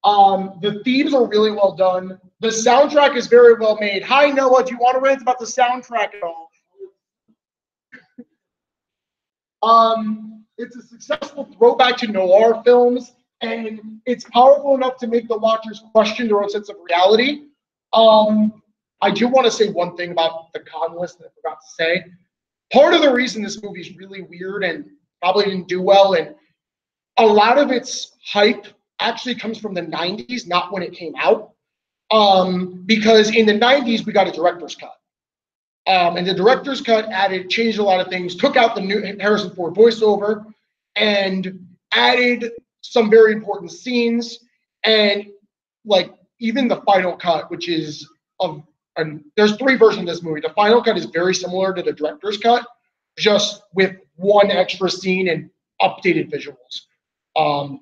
Speaker 4: The themes are really well done. The soundtrack is very well made. Hi, Noah. Do you want to rant about the soundtrack at all? It's a successful throwback to noir films, and it's powerful enough to make the watchers question their own sense of reality. I do want to say one thing about the con list that I forgot to say. Part of the reason this movie is really weird and probably didn't do well, and a lot of its hype actually comes from the 90s, not when it came out. Because in the 90s, we got a director's cut. And the director's cut changed a lot of things, took out the new Harrison Ford voiceover, and added some very important scenes. And like even the final cut, which is there's 3 versions of this movie. The final cut is very similar to the director's cut, just with 1 extra scene and updated visuals.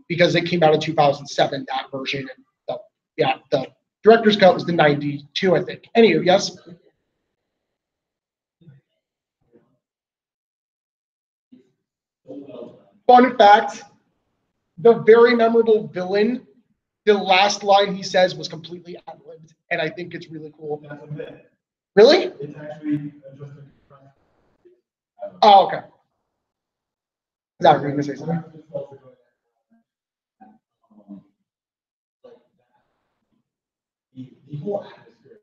Speaker 4: Because it came out in 2007, that version. And the director's cut was the 92, I think. Anywho, yes? Fun fact, the very memorable villain, the last line he says was completely ad-libbed, and I think it's really cool.
Speaker 8: That's a bit.
Speaker 4: Really?
Speaker 8: It's actually just a.
Speaker 4: Oh, okay. Is that going to say something?
Speaker 8: The whole atmosphere,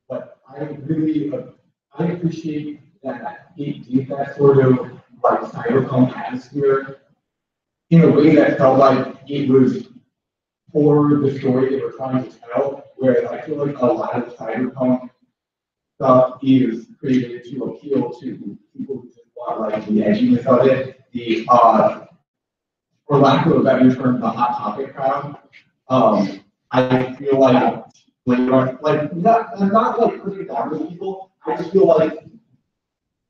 Speaker 8: but I appreciate that it did that sort of like cyberpunk atmosphere in a way that felt like it was for the story they were trying to tell, whereas I feel like a lot of cyberpunk stuff is created to appeal to people who just want like the edginess of it, for lack of a better term, the hot topic crowd. I feel like not like putting down with people. I just feel like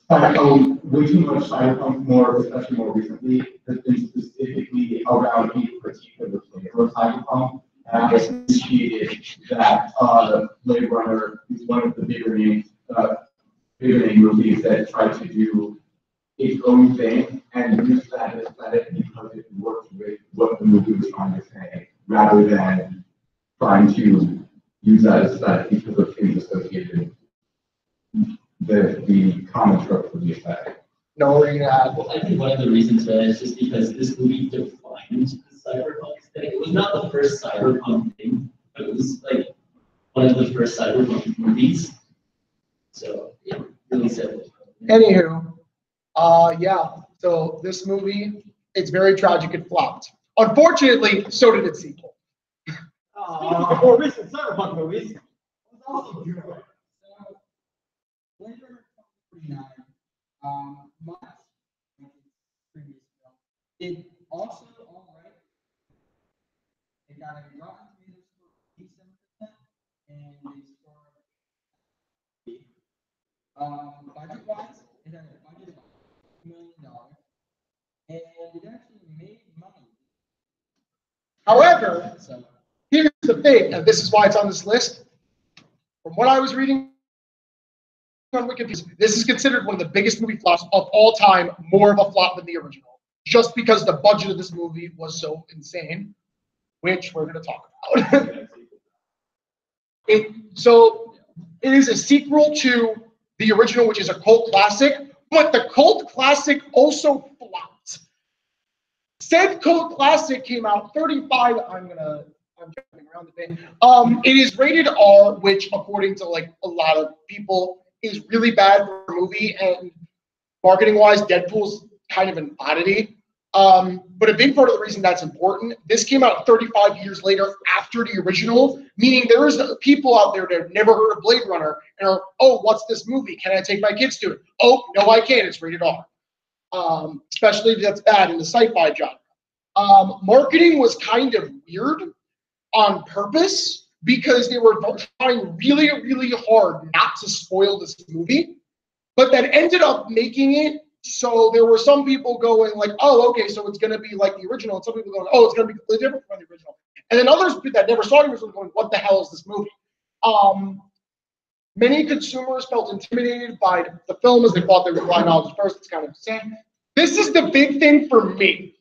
Speaker 8: way too much cyberpunk, especially more recently, has been specifically around a critique of the flavor of cyberpunk. And I appreciated that Blade Runner is one of the bigger name movies that tried to do its own thing and use that aesthetic because it worked with what the movie was trying to say, rather than trying to use that aesthetic because of things associated with the common trope of the aesthetic.
Speaker 4: No, we're gonna add.
Speaker 9: Well, I think one of the reasons for that is just because this movie defined the cyberpunk aesthetic. It was not the first cyberpunk thing, but it was like one of the first cyberpunk movies. So yeah, really said.
Speaker 4: Anywho, yeah. So this movie, it's very tragic. It flopped. Unfortunately, so did its sequel.
Speaker 6: Speaking of more recent cyberpunk movies,
Speaker 4: Blade Runner 2049, much like its previous film, did also all right. It got a Rotten Tomatoes score of 87%, and they scored. Budget-wise, it had a budget of $1 million, and it actually made money. However, here's the thing, and this is why it's on this list. From what I was reading on Wikipedia, this is considered one of the biggest movie flops of all time, more of a flop than the original, just because the budget of this movie was so insane, which we're going to talk about. It is a sequel to the original, which is a cult classic, but the cult classic also flopped. Said cult classic came out 35. I'm jumping around a bit. It is rated R, which according to like a lot of people is really bad for a movie, and marketing wise, Deadpool's kind of an oddity. But a big part of the reason that's important, this came out 35 years later after the original, meaning there is people out there that have never heard of Blade Runner and are, oh, what's this movie? Can I take my kids to it? Oh, no, I can't. It's rated R. Especially if that's bad in the sci-fi genre. Marketing was kind of weird on purpose because they were trying really, really hard not to spoil this movie, but that ended up making it so there were some people going like, oh, okay, so it's going to be like the original, and some people going, oh, it's going to be completely different from the original. And then others that never saw the original going, what the hell is this movie? Many consumers felt intimidated by the film as they thought they were blind knowledge first. It's kind of the same. This is the big thing for me.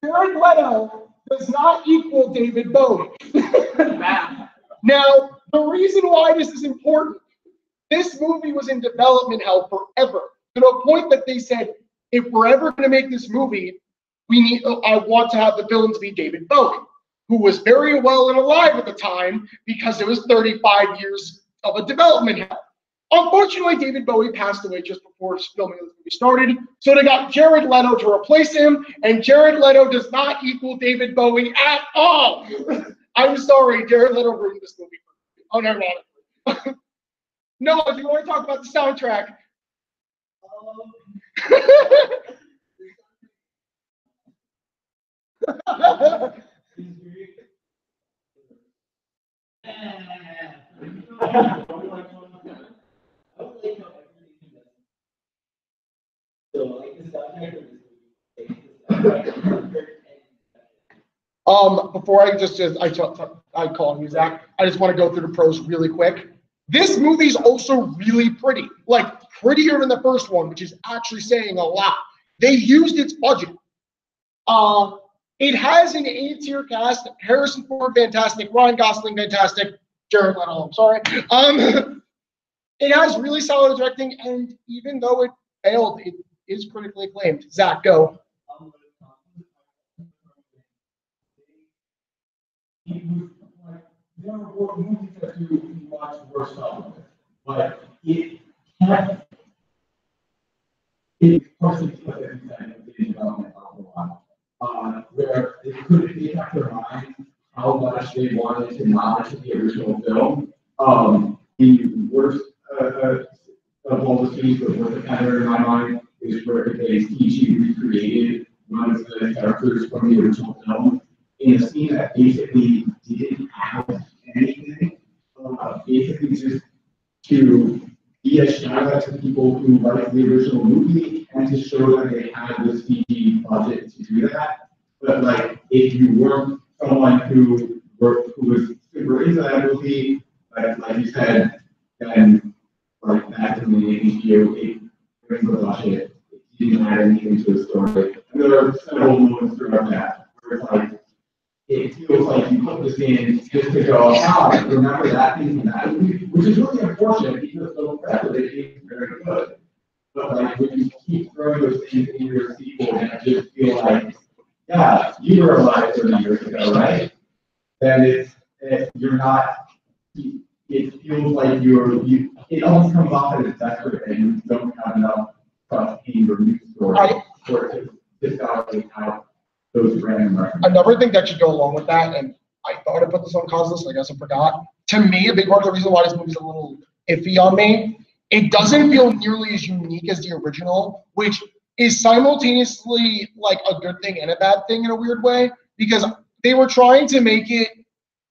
Speaker 4: Jared Leto does not equal David Bowie. Now, the reason why this is important, this movie was in development hell forever, to the point that they said, if we're ever going to make this movie, I want to have the villains be David Bowie, who was very well and alive at the time because it was 35 years of a development hell. Unfortunately, David Bowie passed away just before filming this movie started, so they got Jared Leto to replace him, and Jared Leto does not equal David Bowie at all. I'm sorry, Jared Leto ruined this movie. Oh, never mind. No, if you want to talk about the soundtrack. Before I call you Zach, I just want to go through the pros really quick. This movie's also really pretty, like prettier than the first one, which is actually saying a lot. They used its budget. It has an A-tier cast. Harrison Ford, fantastic. Ryan Gosling, fantastic. Jared Leto, I'm sorry. It has really solid directing, and even though it failed, it is critically acclaimed. Zach, go.
Speaker 7: There are movies that do much worse stuff, but it can't. It's personally like a development of a lot, where they have to mind how much they wanted to nod to the original film. The worst of all the scenes, the worst offender in my mind is where they CG recreated one of the characters from the original film in a scene that basically didn't have anything, basically just to be a shout out to people who liked the original movie and to show that they had the CG budget to do that. But like, if you weren't someone who was super into that movie, like you said, then like that doesn't mean anything to you. It brings the budget. It didn't add anything to the story. And there are several moments throughout that where it's like, it feels like you put this in just to go, remember that thing from that movie, which is really unfortunate because the rest of it is very good. But like when you keep throwing those things in your sequel and I just feel like, yeah, you were alive 30 years ago, right? Then you're not, it feels like it almost comes off as desperate and you don't have enough trust in your news story for it to validate out those random references.
Speaker 4: Another thing that should go along with that, and I thought I put this on cause list, I guess I forgot. To me, a big part of the reason why this movie's a little iffy on me, it doesn't feel nearly as unique as the original, which is simultaneously like a good thing and a bad thing in a weird way, because they were trying to make it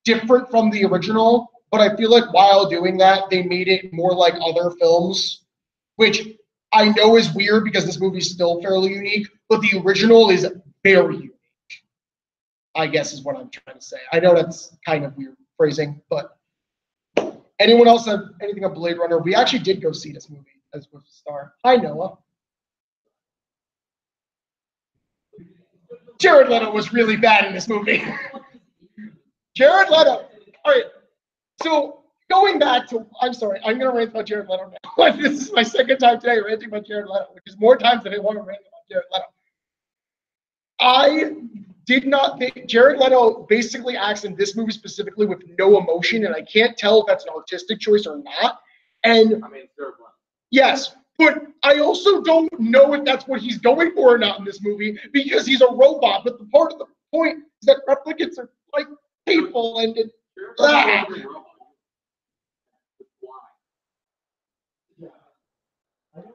Speaker 4: different from the original, but I feel like while doing that, they made it more like other films, which I know is weird because this movie's still fairly unique, but the original is very unique, I guess is what I'm trying to say. I know that's kind of weird phrasing, but anyone else have anything on Blade Runner? We actually did go see this movie as with star. Hi, Noah. Jared Leto was really bad in this movie. Jared Leto. All right. So going back to, I'm sorry, I'm going to rant about Jared Leto now. This is my second time today ranting about Jared Leto, which is more times than I want to rant about Jared Leto. I did not think Jared Leto basically acts in this movie specifically with no emotion, and I can't tell if that's an artistic choice or not. And I mean, yes, but I also don't know if that's what he's going for or not in this movie because he's a robot. But the part of the point is that replicants are like people, and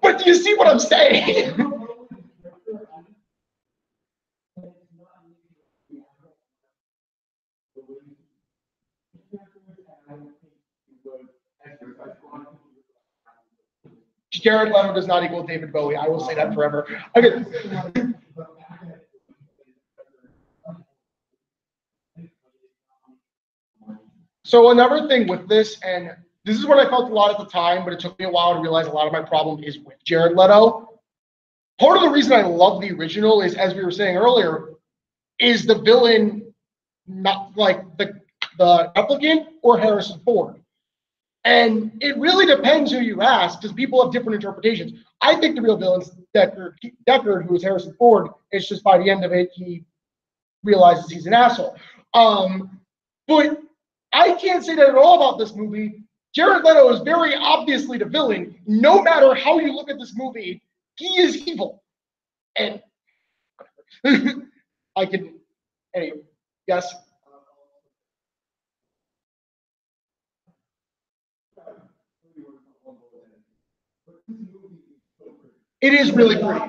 Speaker 4: but do you see what I'm saying? Jared Leto does not equal David Bowie. I will say that forever. Okay. So another thing with this, and this is what I felt a lot at the time, but it took me a while to realize a lot of my problem is with Jared Leto. part of the reason I love the original is, as we were saying earlier, is the villain not like the replicant or Harrison Ford? And it really depends who you ask, because people have different interpretations. I think the real villain's Deckard, who is Harrison Ford. It's just by the end of it, he realizes he's an asshole. But I can't say that at all about this movie. Jared Leto is very obviously the villain. No matter how you look at this movie, he is evil. And I can, anyway, yes. It is really pretty.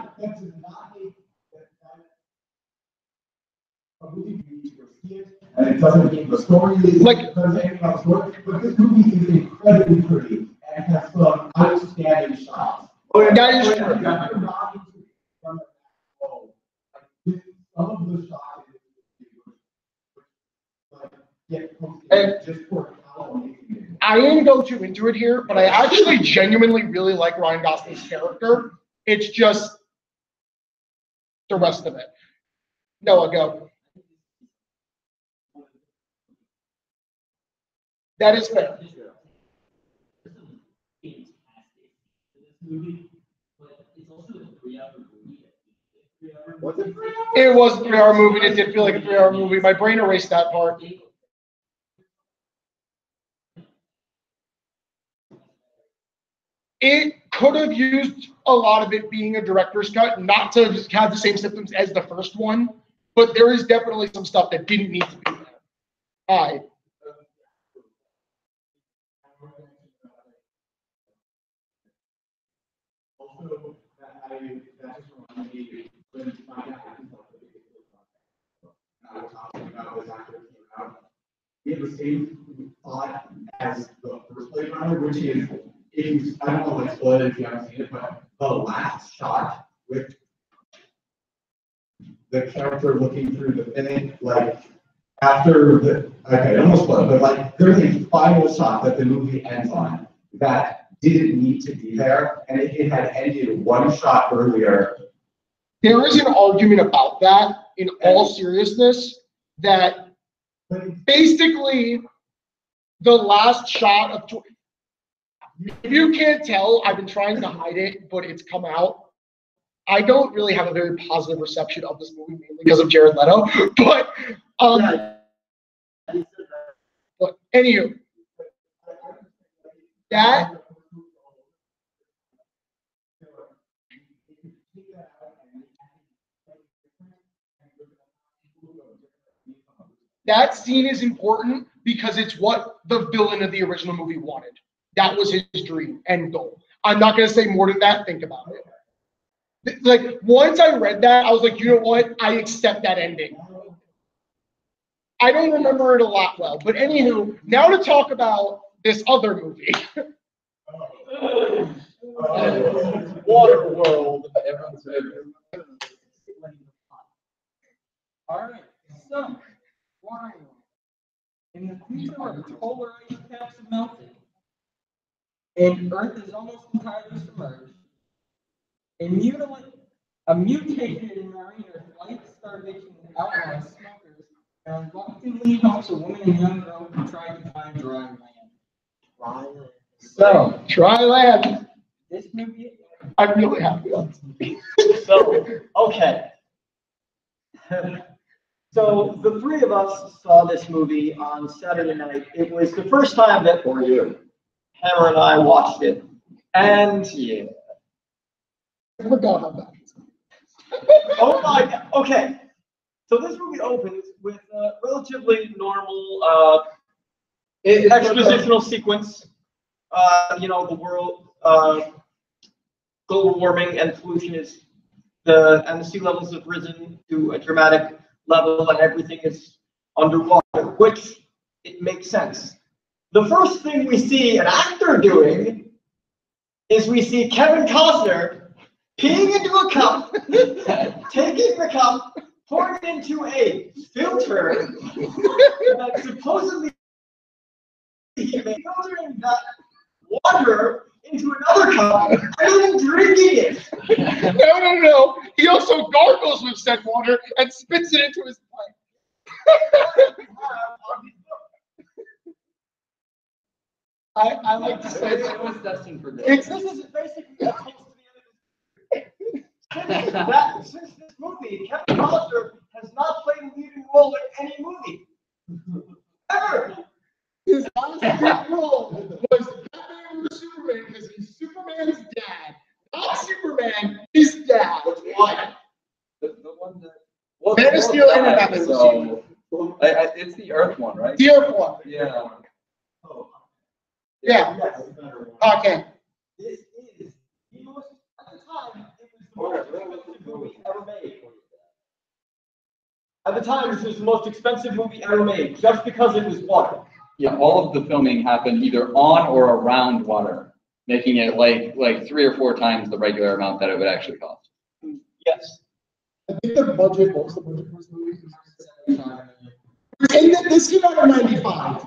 Speaker 7: And it doesn't mean the story is
Speaker 4: Like-
Speaker 7: doesn't anything about the story, but this movie is incredibly pretty and has some outstanding shots.
Speaker 4: That is true.
Speaker 7: Some of the shots
Speaker 4: And-
Speaker 7: just for how amazing.
Speaker 4: I didn't go too into it here, but I actually genuinely really like Ryan Gosling's character. It's just the rest of it. Noah, go. That is fair. It was a 3-hour movie. It did feel like a 3-hour movie. My brain erased that part. It could have used a lot of it being a director's cut, not to have the same symptoms as the first one, but there is definitely some stuff that didn't need to be there. Hi.
Speaker 7: Also, that just reminded me when my dad I was talking about this after it came out. We have the same thought as the first Blade Runner, which is, if you, I don't know, like, spoil it if you haven't seen it, but the last shot with the character looking through the thing, like, after the, okay, almost spoiled, but like, there's a final shot that the movie ends on that didn't need to be there, and if it had ended one shot earlier.
Speaker 4: There is an argument about that, in all seriousness, that basically the last shot of, if you can't tell, I've been trying to hide it, but it's come out. I don't really have a very positive reception of this movie, mainly because of Jared Leto. But anywho, that scene is important because it's what the villain of the original movie wanted. That was his dream and goal. I'm not going to say more than that. Think about it. Like, once I read that, I was like, you know what? I accept that ending. I don't remember it a lot well. But anywho, now to talk about this other movie.
Speaker 2: Waterworld. All right, so Waterworld. In the future where polar ice caps have melted, and Earth is almost entirely submerged, a mutated mariner fights starvation and outlaws smokers and reluctantly helps a woman and young girl who try to find dry land. So,
Speaker 4: Try land.
Speaker 2: this movie,
Speaker 4: I'm really happy on this movie.
Speaker 6: So, okay. So the three of us saw this movie on Saturday night. It was the first time that Hammer and I watched it. And yeah.
Speaker 4: I forgot about that.
Speaker 6: Oh my God. Okay. So this movie opens with a relatively normal expositional sequence. The world, global warming and pollution is and the sea levels have risen to a dramatic level and everything is underwater, which it makes sense. The first thing we see an actor doing is we see Kevin Costner peeing into a cup, taking the cup, pouring it into a filter that supposedly filtering that water into another cup and then drinking it.
Speaker 4: No. He also gargles with said water and spits it into his pipe. I like to say
Speaker 3: It was destined for this.
Speaker 6: This is basically a close to the end of this. Since this movie, Kevin Costner has not played a leading role in any movie. Ever.
Speaker 4: his last big role was Batman vs Superman because he's Superman's dad. Not Superman, his dad. Why?
Speaker 3: The one that. Well,
Speaker 4: Man of Steel and Batman vs
Speaker 3: so, it's the Earth one, right?
Speaker 4: The Earth one.
Speaker 3: Yeah.
Speaker 4: Yeah. Okay.
Speaker 6: This is the most, at the time, it was the most expensive movie ever made. At the time, this was the most expensive movie ever made, just because it was water.
Speaker 3: Yeah, all of the filming happened either on or around water, making it like 3 or 4 times the regular amount that it would actually cost.
Speaker 6: Yes.
Speaker 4: I think the budget, what was the budget for this movie? And this came out in 95.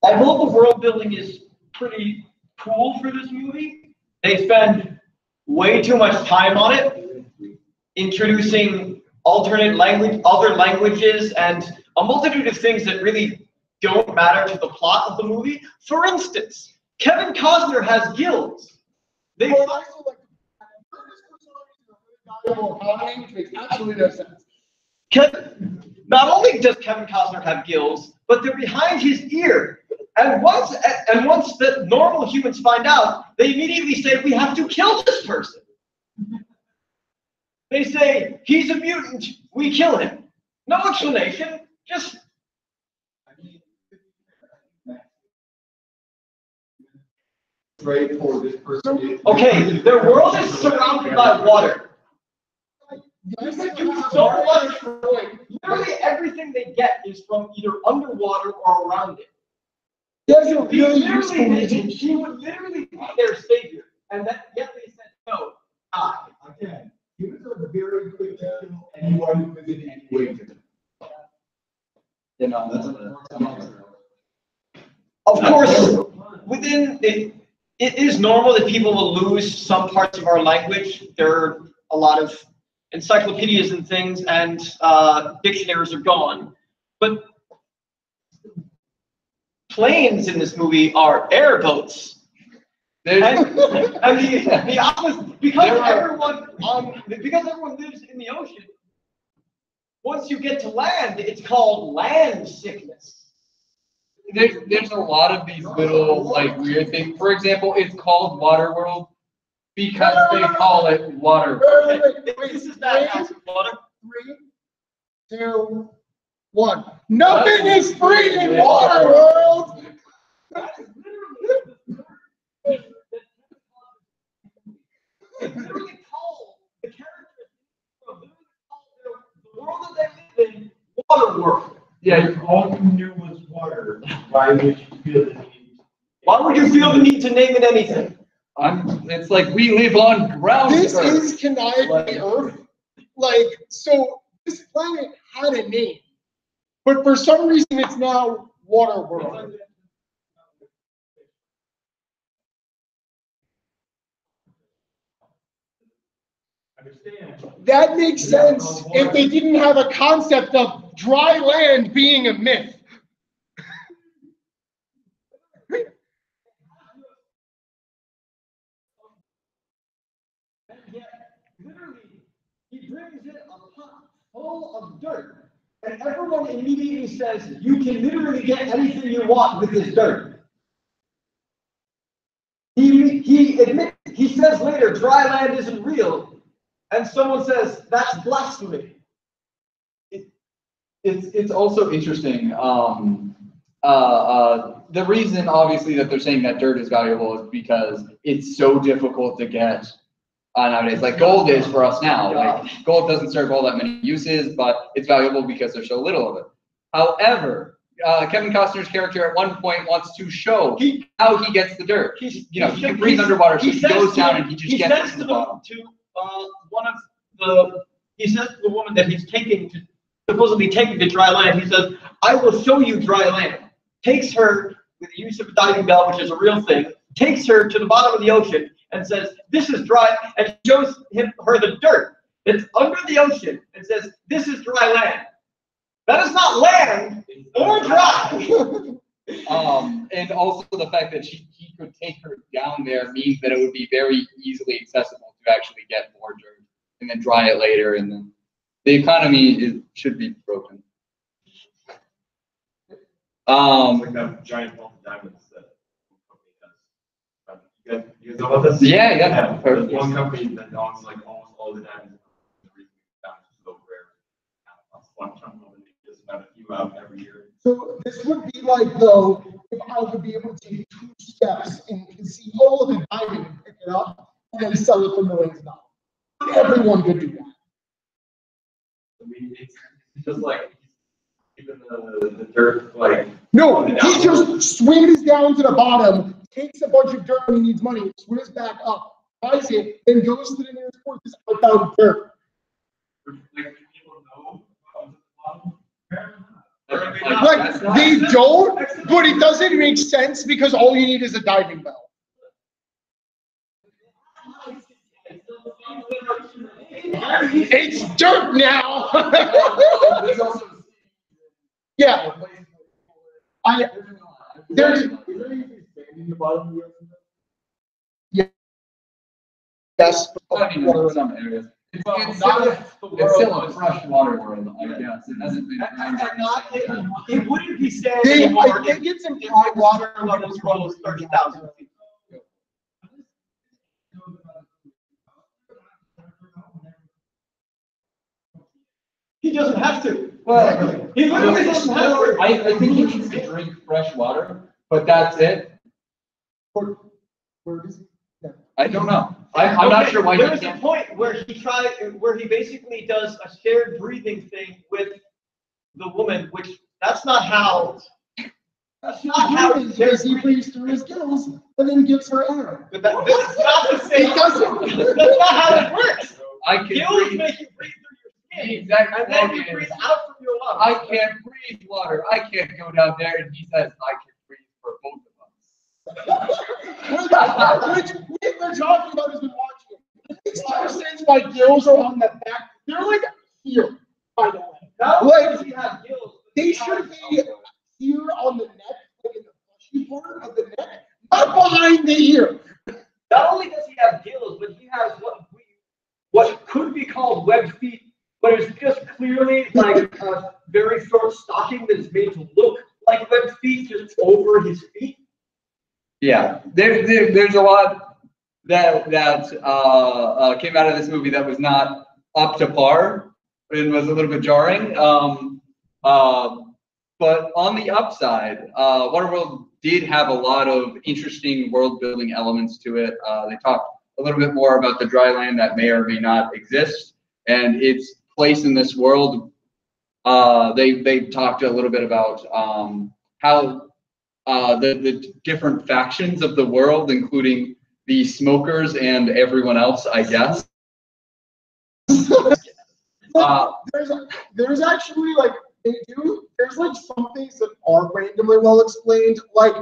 Speaker 6: Although the world building is pretty cool for this movie, they spend way too much time on it, introducing other languages, and a multitude of things that really don't matter to the plot of the movie. For instance, Kevin Costner has gills. They
Speaker 4: Well, also, like, valuable economy, which makes absolutely no sense.
Speaker 6: Not only does Kevin Costner have gills, but they're behind his ear. And once the normal humans find out, they immediately say, we have to kill this person. They say, he's a mutant, we kill him. No explanation, just...
Speaker 8: Right for this person.
Speaker 6: Okay, their world is surrounded by water. You can do so much. Literally everything they get is from either underwater or around it.
Speaker 4: There's a really useful reason.
Speaker 6: She would literally be their savior, and yet they said no.
Speaker 8: Again, humans are very quick to kill anyone who is in any way different.
Speaker 3: You know,
Speaker 6: Of course, within it is normal that people will lose some parts of our language. There are a lot of encyclopedias and things, and dictionaries are gone. But planes in this movie are airboats. And the opposite, because everyone lives in the ocean. Once you get to land, it's called land sickness.
Speaker 3: there's a lot of these little like weird things. For example, it's called Waterworld because they call it water.
Speaker 6: This is not house of water.
Speaker 4: 3, 2, 1. Nothing is free in Waterworld.
Speaker 6: It's literally called the characters the world that they live in, Waterworld.
Speaker 8: Yeah, all you knew was water. Why would you feel the need?
Speaker 6: Why would you feel the need to name it anything?
Speaker 3: It's like we live on ground.
Speaker 4: This
Speaker 3: Earth.
Speaker 4: is conniving Earth. Like, so this planet had a name, but for some reason it's now Waterworld. That makes sense if they didn't have a concept of dry land being a myth.
Speaker 6: And yet, literally, he brings in a pot full of dirt, and everyone immediately says, you can literally get anything you want with this dirt. He admits, he says later, dry land isn't real, and someone says, that's blasphemy.
Speaker 3: It's also interesting. The reason, obviously, that they're saying that dirt is valuable is because it's so difficult to get nowadays. Like gold is for us now. Like gold doesn't serve all that many uses, but it's valuable because there's so little of it. However, Kevin Costner's character at one point wants to show how he gets the dirt. He can breathe underwater, so he goes down and he just gets it to the bottom.
Speaker 6: He says to the woman that he's supposedly taking to dry land, he says, I will show you dry land. Takes her with the use of a diving bell, which is a real thing, takes her to the bottom of the ocean and says, "This is dry," and shows her the dirt that's under the ocean and says, "This is dry land." That is not land or dry.
Speaker 3: And also the fact that he could take her down there means that it would be very easily accessible to actually get more dirt and then dry it later, and then the economy should be broken.
Speaker 8: Like that giant ball of diamonds that one company does. You guys know about this?
Speaker 3: Yeah.
Speaker 8: There's one company that owns like almost all the diamonds. The reason diamonds are so rare. One company just about a few out every year.
Speaker 4: So this would be like though, if I would be able to take 2 steps and see all of the diamond and pick it up and then sell it for millions of dollars. Everyone could do that.
Speaker 8: I mean, it's just like even the dirt, like
Speaker 4: No, he just swims down to the bottom, takes a bunch of dirt when he needs money, swims back up, buys it, then goes to the nearest port. This I found dirt.
Speaker 8: like people know.
Speaker 4: Like they don't, but it doesn't make sense because all you need is a diving bell. It's dirt now. Yeah. There's yes.
Speaker 3: I mean, in some areas. It's still a freshwater world, I guess. It hasn't been.
Speaker 6: It wouldn't be sad
Speaker 4: They,
Speaker 6: anymore
Speaker 4: I think it's implied
Speaker 6: water levels rose 30,000 feet. He doesn't have to.
Speaker 3: Well,
Speaker 6: He literally doesn't have to.
Speaker 3: I think he needs to drink fresh water, but that's it.
Speaker 4: Where is he?
Speaker 3: I don't know. I'm not sure why he
Speaker 6: There's a
Speaker 3: can't.
Speaker 6: point where he basically does a shared breathing thing with the woman, which that's not how. That's not how
Speaker 4: He breathes through his gills and then gives her air.
Speaker 6: But that's not the same.
Speaker 4: It doesn't.
Speaker 6: That's not how it works.
Speaker 3: I can
Speaker 6: Gills
Speaker 3: breathe.
Speaker 6: make you breathe through your skin,
Speaker 3: Exactly.
Speaker 6: and then you breathe out from your lungs.
Speaker 3: I can't breathe water. I can't go down there, and he says I can breathe for both of us.
Speaker 4: Which we're talking about has been watching. It makes no sense why gills are on the back. They're like here, by the way.
Speaker 6: Like you have gills.
Speaker 4: They should be here on the neck, like in the fleshy part of the neck, not behind the ear.
Speaker 6: Not only does he have gills, but he has what could be called webbed feet, but it's just clearly like a very short stocking that is made to look like webbed feet just over his feet.
Speaker 3: Yeah, there's a lot that came out of this movie that was not up to par and was a little bit jarring. But on the upside, Waterworld did have a lot of interesting world building elements to it. They talked a little bit more about the dry land that may or may not exist and its place in this world. They talked a little bit about how the different factions of the world, including the smokers and everyone else, I guess.
Speaker 4: There's actually like there's like some things that are randomly well explained. Like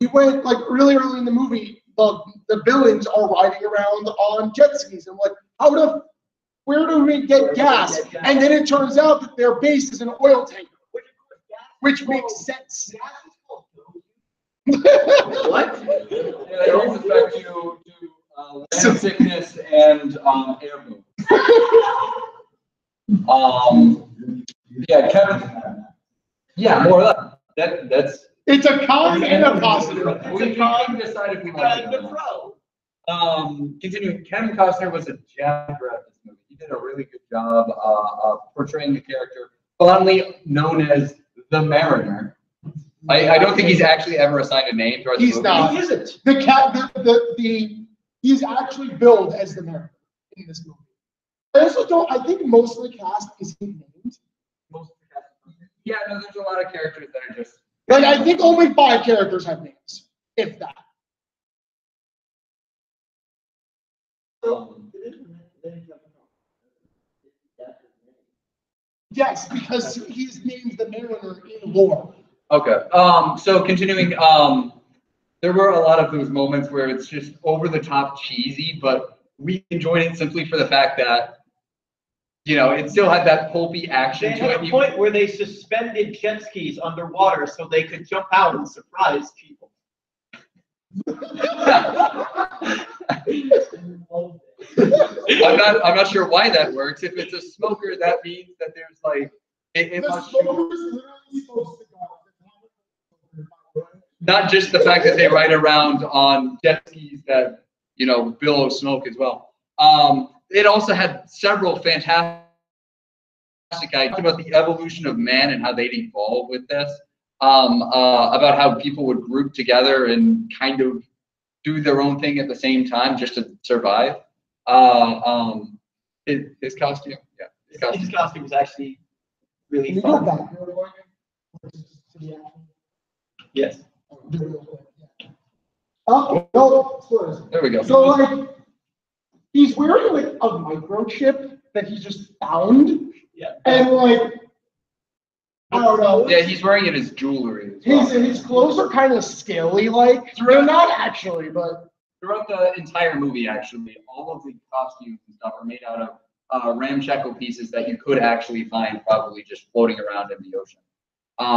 Speaker 4: we went like really early in the movie, the villains are riding around on jet skis and like where do we get gas? And then it turns out that their base is an oil tanker, which makes sense.
Speaker 3: What? Yeah, it always affect you to land sickness and air boom. Yeah, Kevin. Yeah, more of that. That's.
Speaker 4: It's a con and a positive.
Speaker 3: We can decide if we like it or not. Continuing, Kevin Costner was a gem throughout this movie. He did a really good job of portraying the character, fondly known as the Mariner. I don't think he's actually ever assigned a name throughout the movie.
Speaker 4: He's not. He isn't. He's actually billed as the Mariner in this movie. I also don't. I think most of the cast is named.
Speaker 3: Most of the cast. Yeah, no, there's a lot of characters that are just.
Speaker 4: Like I think only 5 characters have names, if that. Yes, because he's named the Mariner in lore.
Speaker 3: Okay. So continuing. there were a lot of those moments where it's just over the top cheesy, but we enjoyed it simply for the fact that, you know, it still had that pulpy action
Speaker 6: They
Speaker 3: to
Speaker 6: had
Speaker 3: it.
Speaker 6: a point where they suspended jet skis underwater so they could jump out and surprise people.
Speaker 3: I'm not sure why that works. If it's a smoker, that means that there's like it
Speaker 4: The
Speaker 3: must
Speaker 4: smoker is literally supposed to go.
Speaker 3: not just the fact that they ride around on jet skis that, you know, billow smoke as well. It also had several fantastic ideas about the evolution of man and how they'd evolve with this. About how people would group together and kind of do their own thing at the same time just to survive. His costume, yeah,
Speaker 6: His costume was actually really
Speaker 4: Can you go
Speaker 6: fun.
Speaker 4: back real quick? To the action?
Speaker 6: Yes.
Speaker 4: Do it real quick, yeah. Oh, no, spoilers.
Speaker 3: There we go.
Speaker 4: So, like, he's wearing, like, a microchip that he just found.
Speaker 6: Yeah.
Speaker 4: And, like, I don't know.
Speaker 3: Yeah, he's wearing it as jewelry as well.
Speaker 4: His clothes are kind of scaly, like. They're not actually, but.
Speaker 3: Throughout the entire movie, actually, all of the costumes and stuff are made out of ramshackle pieces that you could actually find probably just floating around in the ocean.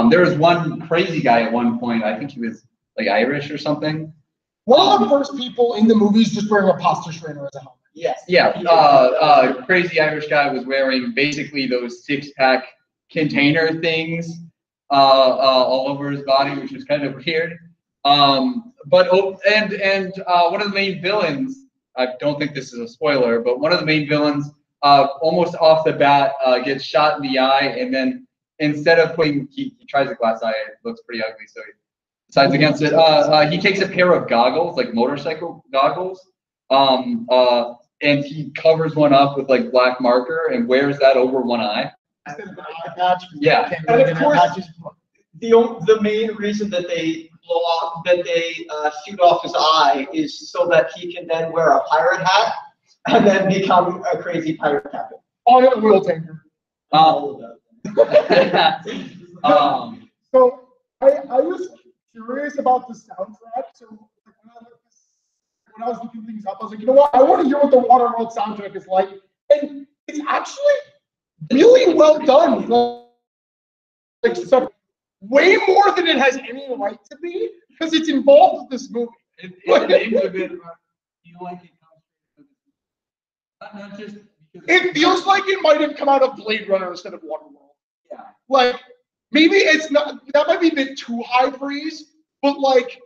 Speaker 3: There was one crazy guy at one point, I think he was like Irish or something.
Speaker 4: One of the first people in the movies just wearing a pasta strainer as a helmet.
Speaker 6: Yes.
Speaker 3: Yeah, crazy Irish guy was wearing basically those six-pack container things all over his body, which is kind of weird. But one of the main villains, I don't think this is a spoiler, but one of the main villains almost off the bat gets shot in the eye, and then instead of putting, he tries a glass eye, it looks pretty ugly, so he decides against it. He takes a pair of goggles, like motorcycle goggles, and he covers one up with like black marker and wears that over one eye.
Speaker 4: Instead of an eye patch.
Speaker 3: Yeah.
Speaker 6: And of course, the main reason that they shoot off his eye is so that he can then wear a pirate hat and then become a crazy pirate captain.
Speaker 4: On a wheel tanker. So I was curious about the soundtrack. So when I was looking things up, I was like, you know what? I want to hear what the Waterworld soundtrack is like. And it's actually really well done. Like stuff way more than it has any right to be because it's involved with this movie. It feels like it might have come out of Blade Runner instead of Waterworld.
Speaker 3: Yeah.
Speaker 4: Like maybe it's not, that might be a bit too high praise, but like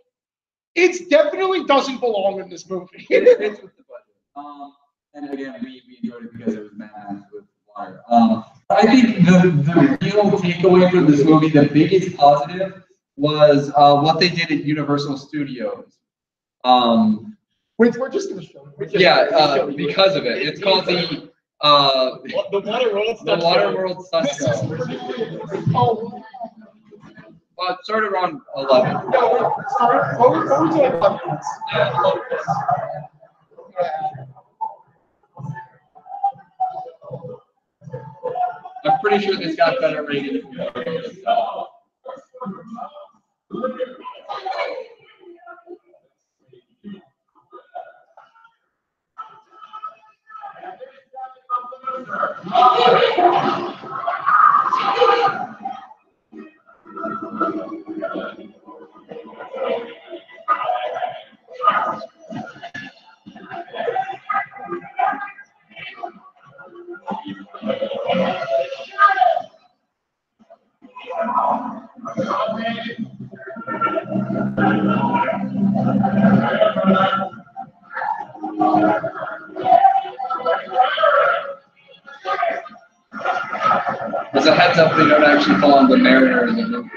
Speaker 4: it definitely doesn't belong in this movie.
Speaker 3: It fits with the budget. And again, we enjoyed it because it was Mad with Wire. I think the real takeaway from this movie, the biggest positive, was what they did at Universal Studios.
Speaker 4: Which we're just going to show you.
Speaker 3: Because of it. It's called the Waterworld Stunt
Speaker 4: This is
Speaker 3: Show.
Speaker 4: pretty, oh,
Speaker 3: It started around 11.
Speaker 4: no, sorry, over to like 11 minutes.
Speaker 3: I'm pretty sure this got better rated. As a heads up, they don't actually call him the Mariner in the movie.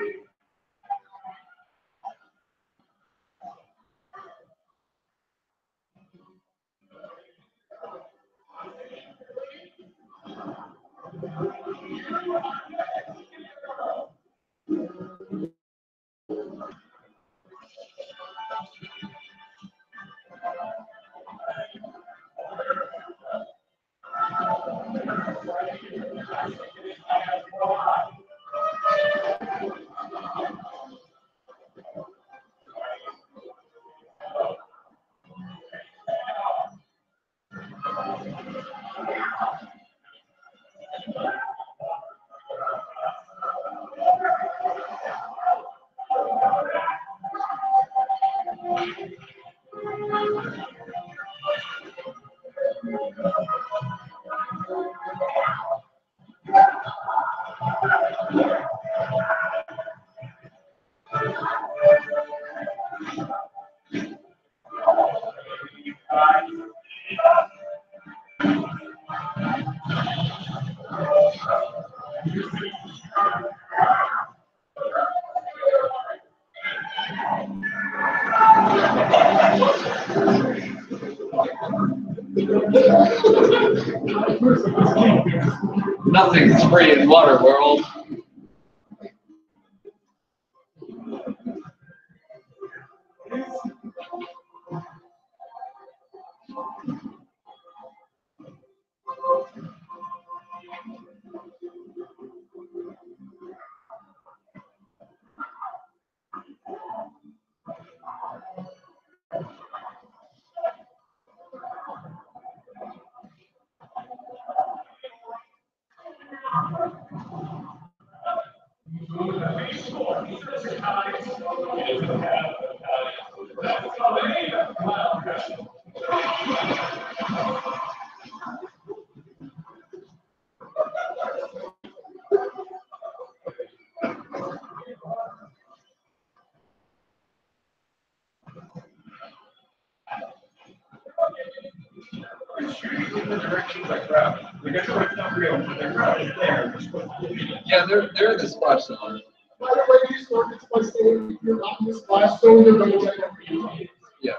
Speaker 3: Nothing's free in water world. Yeah, they're the splash zone.
Speaker 4: By the way, you start this by saying if you're not in the splash zone, you're going to get it.
Speaker 3: Yeah.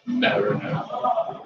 Speaker 3: Never know.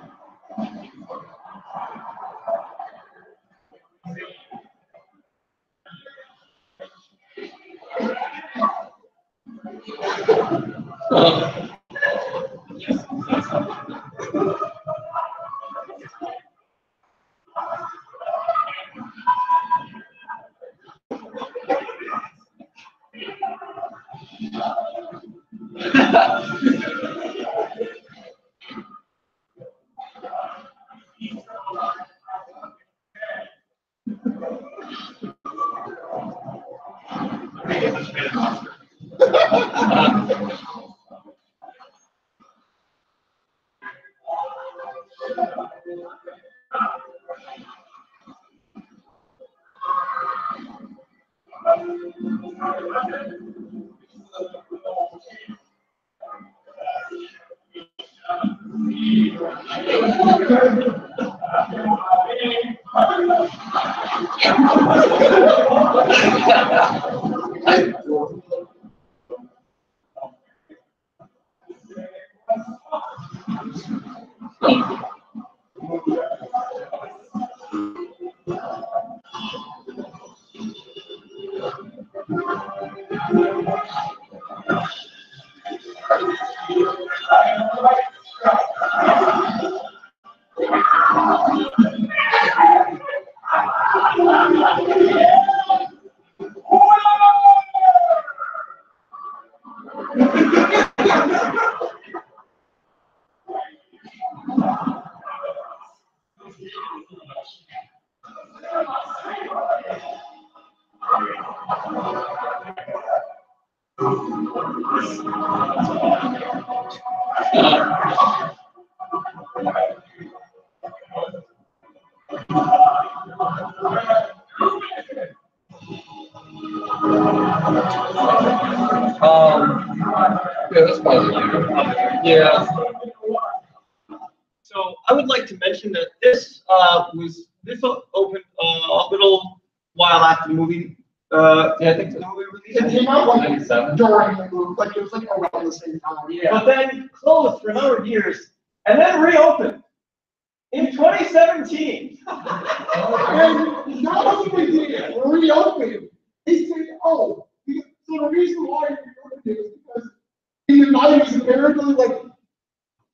Speaker 3: Yeah, that's positive.
Speaker 6: Yeah. So I would like to mention that this opened a little while after the movie.
Speaker 3: Yeah, I think so.
Speaker 6: The movie
Speaker 4: It
Speaker 6: released.
Speaker 4: came out like
Speaker 3: 97.
Speaker 4: during the move, like it was like around the same time. Yeah.
Speaker 6: But then closed for a number of years, and then reopened in 2017.
Speaker 4: And not only did it reopen, they said, oh, so the reason why it reopened is because in the 90s, apparently, like,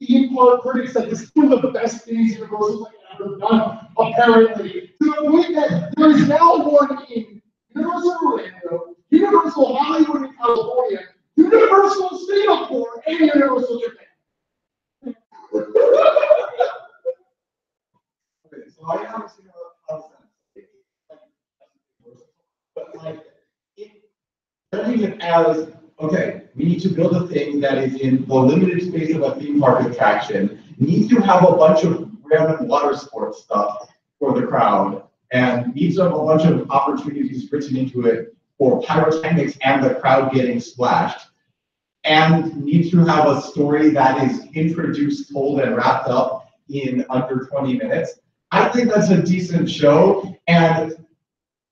Speaker 4: theme park critics said this is one of the best things Universal has ever done, apparently. To the point that there is now one in Universal Orlando, Universal Hollywood in California, Universal Singapore, and Universal Japan.
Speaker 7: Okay, so I haven't seen a lot of sense. But like, turning it as, okay, we need to build a thing that is in the limited space of a theme park attraction, needs to have a bunch of random water sports stuff for the crowd, and needs to have a bunch of opportunities written into it for pyrotechnics and the crowd getting splashed, and needs to have a story that is introduced, told, and wrapped up in under 20 minutes. I think that's a decent show, and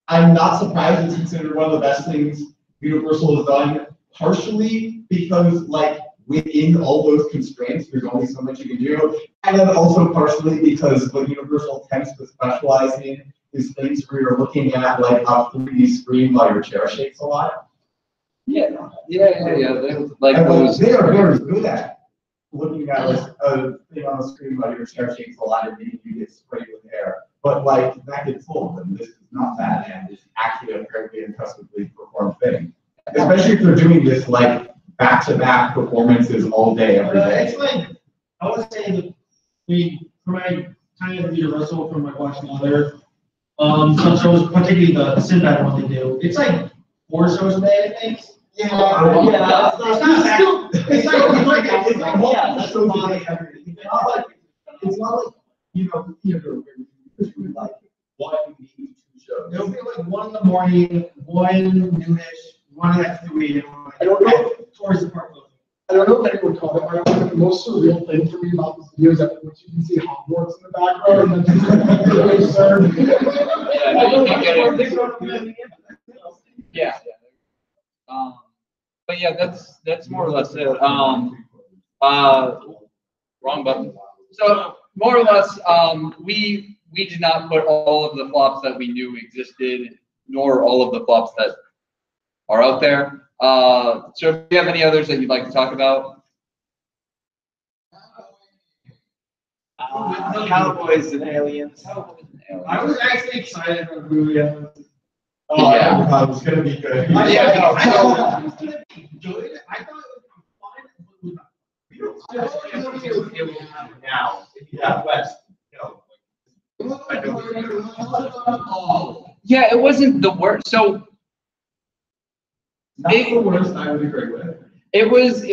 Speaker 7: I'm not surprised it's considered one of the best things Universal has done, partially because, like, within all those constraints, there's only so much you can do, and then also partially because what Universal tends to specialize in is things where you're looking at, like, a 3D screen while your chair shakes a lot.
Speaker 3: Yeah. Like
Speaker 7: And
Speaker 3: those.
Speaker 7: they are very good at looking at a thing on the screen while your chair shakes a lot and maybe you get sprayed with air. But like that gets old, and this is not that, and it's actually a fairly impressively performed thing. Especially if they're doing this like back-to-back performances all day, every day.
Speaker 4: It's like, I would say that for my time at Universal, from like watching other some shows, particularly the Sinbad one they do, it's like 4 shows a day, I think.
Speaker 7: Yeah,
Speaker 4: It's like
Speaker 7: that's a lot of everything. It's not like, you know, theater where you just really like one, maybe 2 shows.
Speaker 4: It'll be like 1 in the morning, 1 noonish, 1 at 3.
Speaker 5: I don't know.
Speaker 4: Towards the park.
Speaker 5: I don't know if anyone caught it, but I think the most surreal thing for me about this video is that once you can see Hogwarts in the background, and then just
Speaker 3: Yeah. But yeah, that's more or less it. Wrong button. So more or less, we did not put all of the flops that we knew existed, nor all of the flops that are out there. So do you have any others that you'd like to talk about?
Speaker 6: Cowboys and aliens.
Speaker 4: I was actually excited for the movie.
Speaker 7: Oh,
Speaker 3: Yeah.
Speaker 7: I thought it was gonna be good.
Speaker 4: I thought it was gonna be good. I thought it was fine.
Speaker 7: Now, yeah, West,
Speaker 3: Yeah, it wasn't the worst. So
Speaker 7: not the worst I would agree with.
Speaker 3: it was.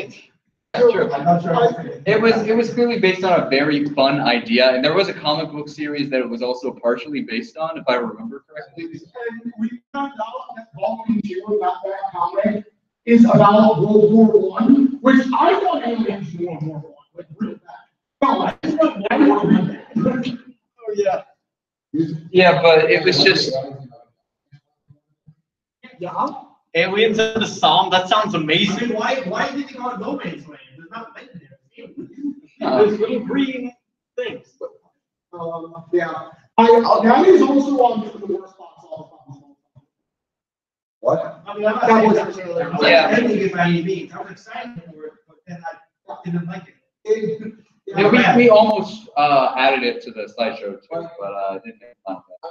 Speaker 7: I'm not sure.
Speaker 3: It was clearly based on a very fun idea, and there was a comic book series that it was also partially based on, if I remember correctly.
Speaker 5: And we found out that Volume 2 of that comic is about World War I, which I thought aliens were World War I, like real bad. No, I just thought World War I bad. Oh yeah.
Speaker 3: Yeah, but it was just.
Speaker 5: Yeah.
Speaker 6: Aliens in the Psalm. That sounds amazing.
Speaker 4: Why did they call it No Man's Land? There's not light in there.
Speaker 6: There's little green things.
Speaker 5: Yeah. That is also on the worst box office.
Speaker 7: What?
Speaker 4: I mean, I'm not saying that was
Speaker 3: Yeah.
Speaker 4: anything by any means. I was excited for it, but then I didn't like it.
Speaker 3: Yeah, we almost added it to the slideshow too, but didn't have time for that.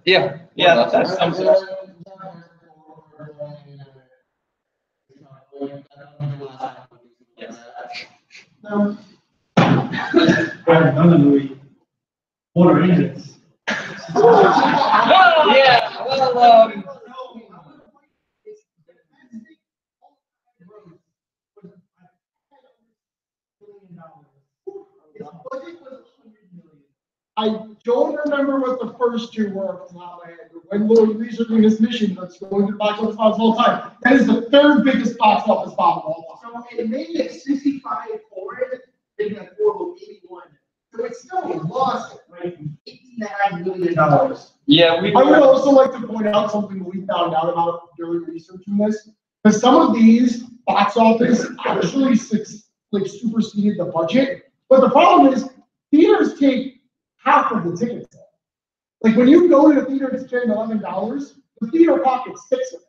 Speaker 3: Yeah.
Speaker 6: Yeah, that sounds good.
Speaker 5: No.
Speaker 4: Another movie. Water Engines.
Speaker 3: Yeah. Well,
Speaker 5: I don't remember what the first 2 were off the top of my head, but when Lloyd Reese are doing his mission, that's going to the box office all the time. That is the 3rd biggest box office bomb of all time.
Speaker 4: So it made it 65 for it, maybe like 481. So it still lost like $89 million.
Speaker 3: yeah,
Speaker 5: I would also like to point out something we found out about during researching this, because some of these box office actually superseded the budget. But the problem is, theaters take half of the ticket sale. Like when you go to the theater to spend $11, the theater pockets 6 of it.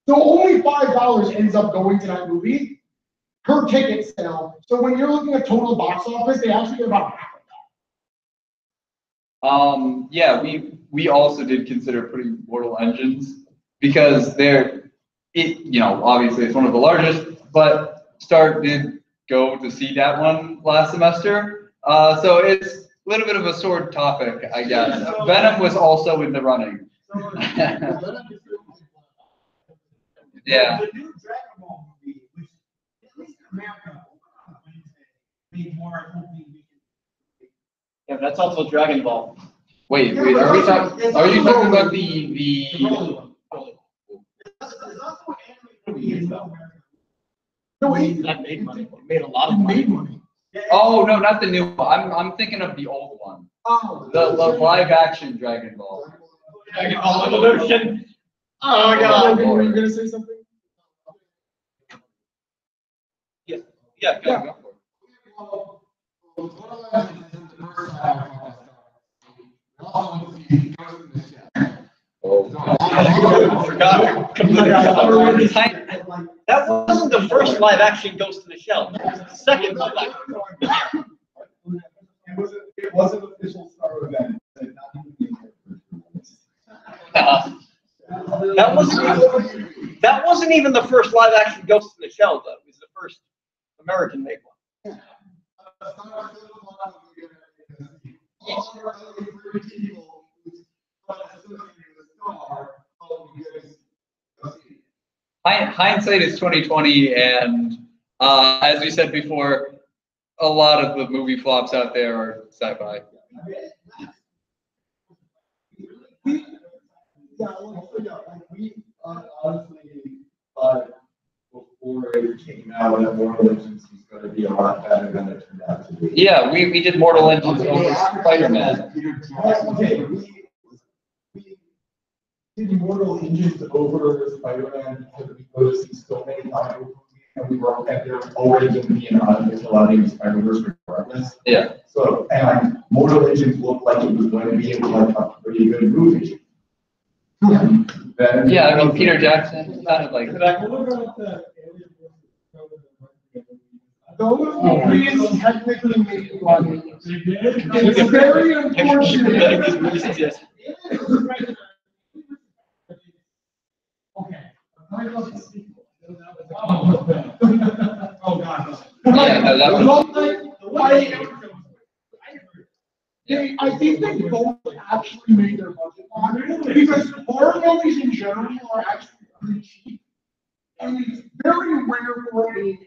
Speaker 5: So only $5 ends up going to that movie per ticket sale. So when you're looking at total box office, they actually get about half of that.
Speaker 3: Yeah, we also did consider putting Mortal Engines because obviously it's one of the largest, but Star did go to see that one last semester. So it's a little bit of a sore topic, I guess. Venom was also in the running. Yeah.
Speaker 4: The new Dragon Ball movie, which
Speaker 6: That's also Dragon Ball.
Speaker 3: Wait, are you talking about the?
Speaker 5: No, it
Speaker 6: That made money. It made a lot of
Speaker 5: made
Speaker 6: money.
Speaker 5: money.
Speaker 3: Oh no, not the new one. I'm thinking of the old one.
Speaker 5: Oh.
Speaker 3: The live action Dragon Ball.
Speaker 6: Dragon Ball Evolution. Oh my
Speaker 5: Oh,
Speaker 6: god.
Speaker 5: were you gonna say something?
Speaker 6: Yeah.
Speaker 3: Yeah, go for it.
Speaker 6: I forgot. That wasn't the first live action Ghost in the Shell. That was the second live action.
Speaker 7: It wasn't official Star event.
Speaker 6: That wasn't even the first live action Ghost in the Shell, though. It was the first American made one.
Speaker 3: Hindsight is 2020, and as we said before, a lot of the movie flops out there are sci-fi.
Speaker 7: We honestly thought before it came out that Mortal Engines was going to be a lot better than it turned out to be.
Speaker 3: Yeah, we did Mortal Engines over Spider-Man.
Speaker 7: Okay, we did Mortal Engines over Spider-Man because we go to see so many comic book movies, and we were and they're already going to be in unofficial audience Spider-Verse regardless.
Speaker 3: Yeah.
Speaker 7: So, and Mortal Engines looked like it was going to be like a pretty good movie.
Speaker 3: Yeah, I mean, Peter Jackson sounded like.
Speaker 5: Those movies technically made money. It's very unfortunate. Okay. Oh, God.
Speaker 3: Yeah, no, that was.
Speaker 5: I think they both actually made their budget on it because horror movies in general are actually pretty cheap. And it's very rare for a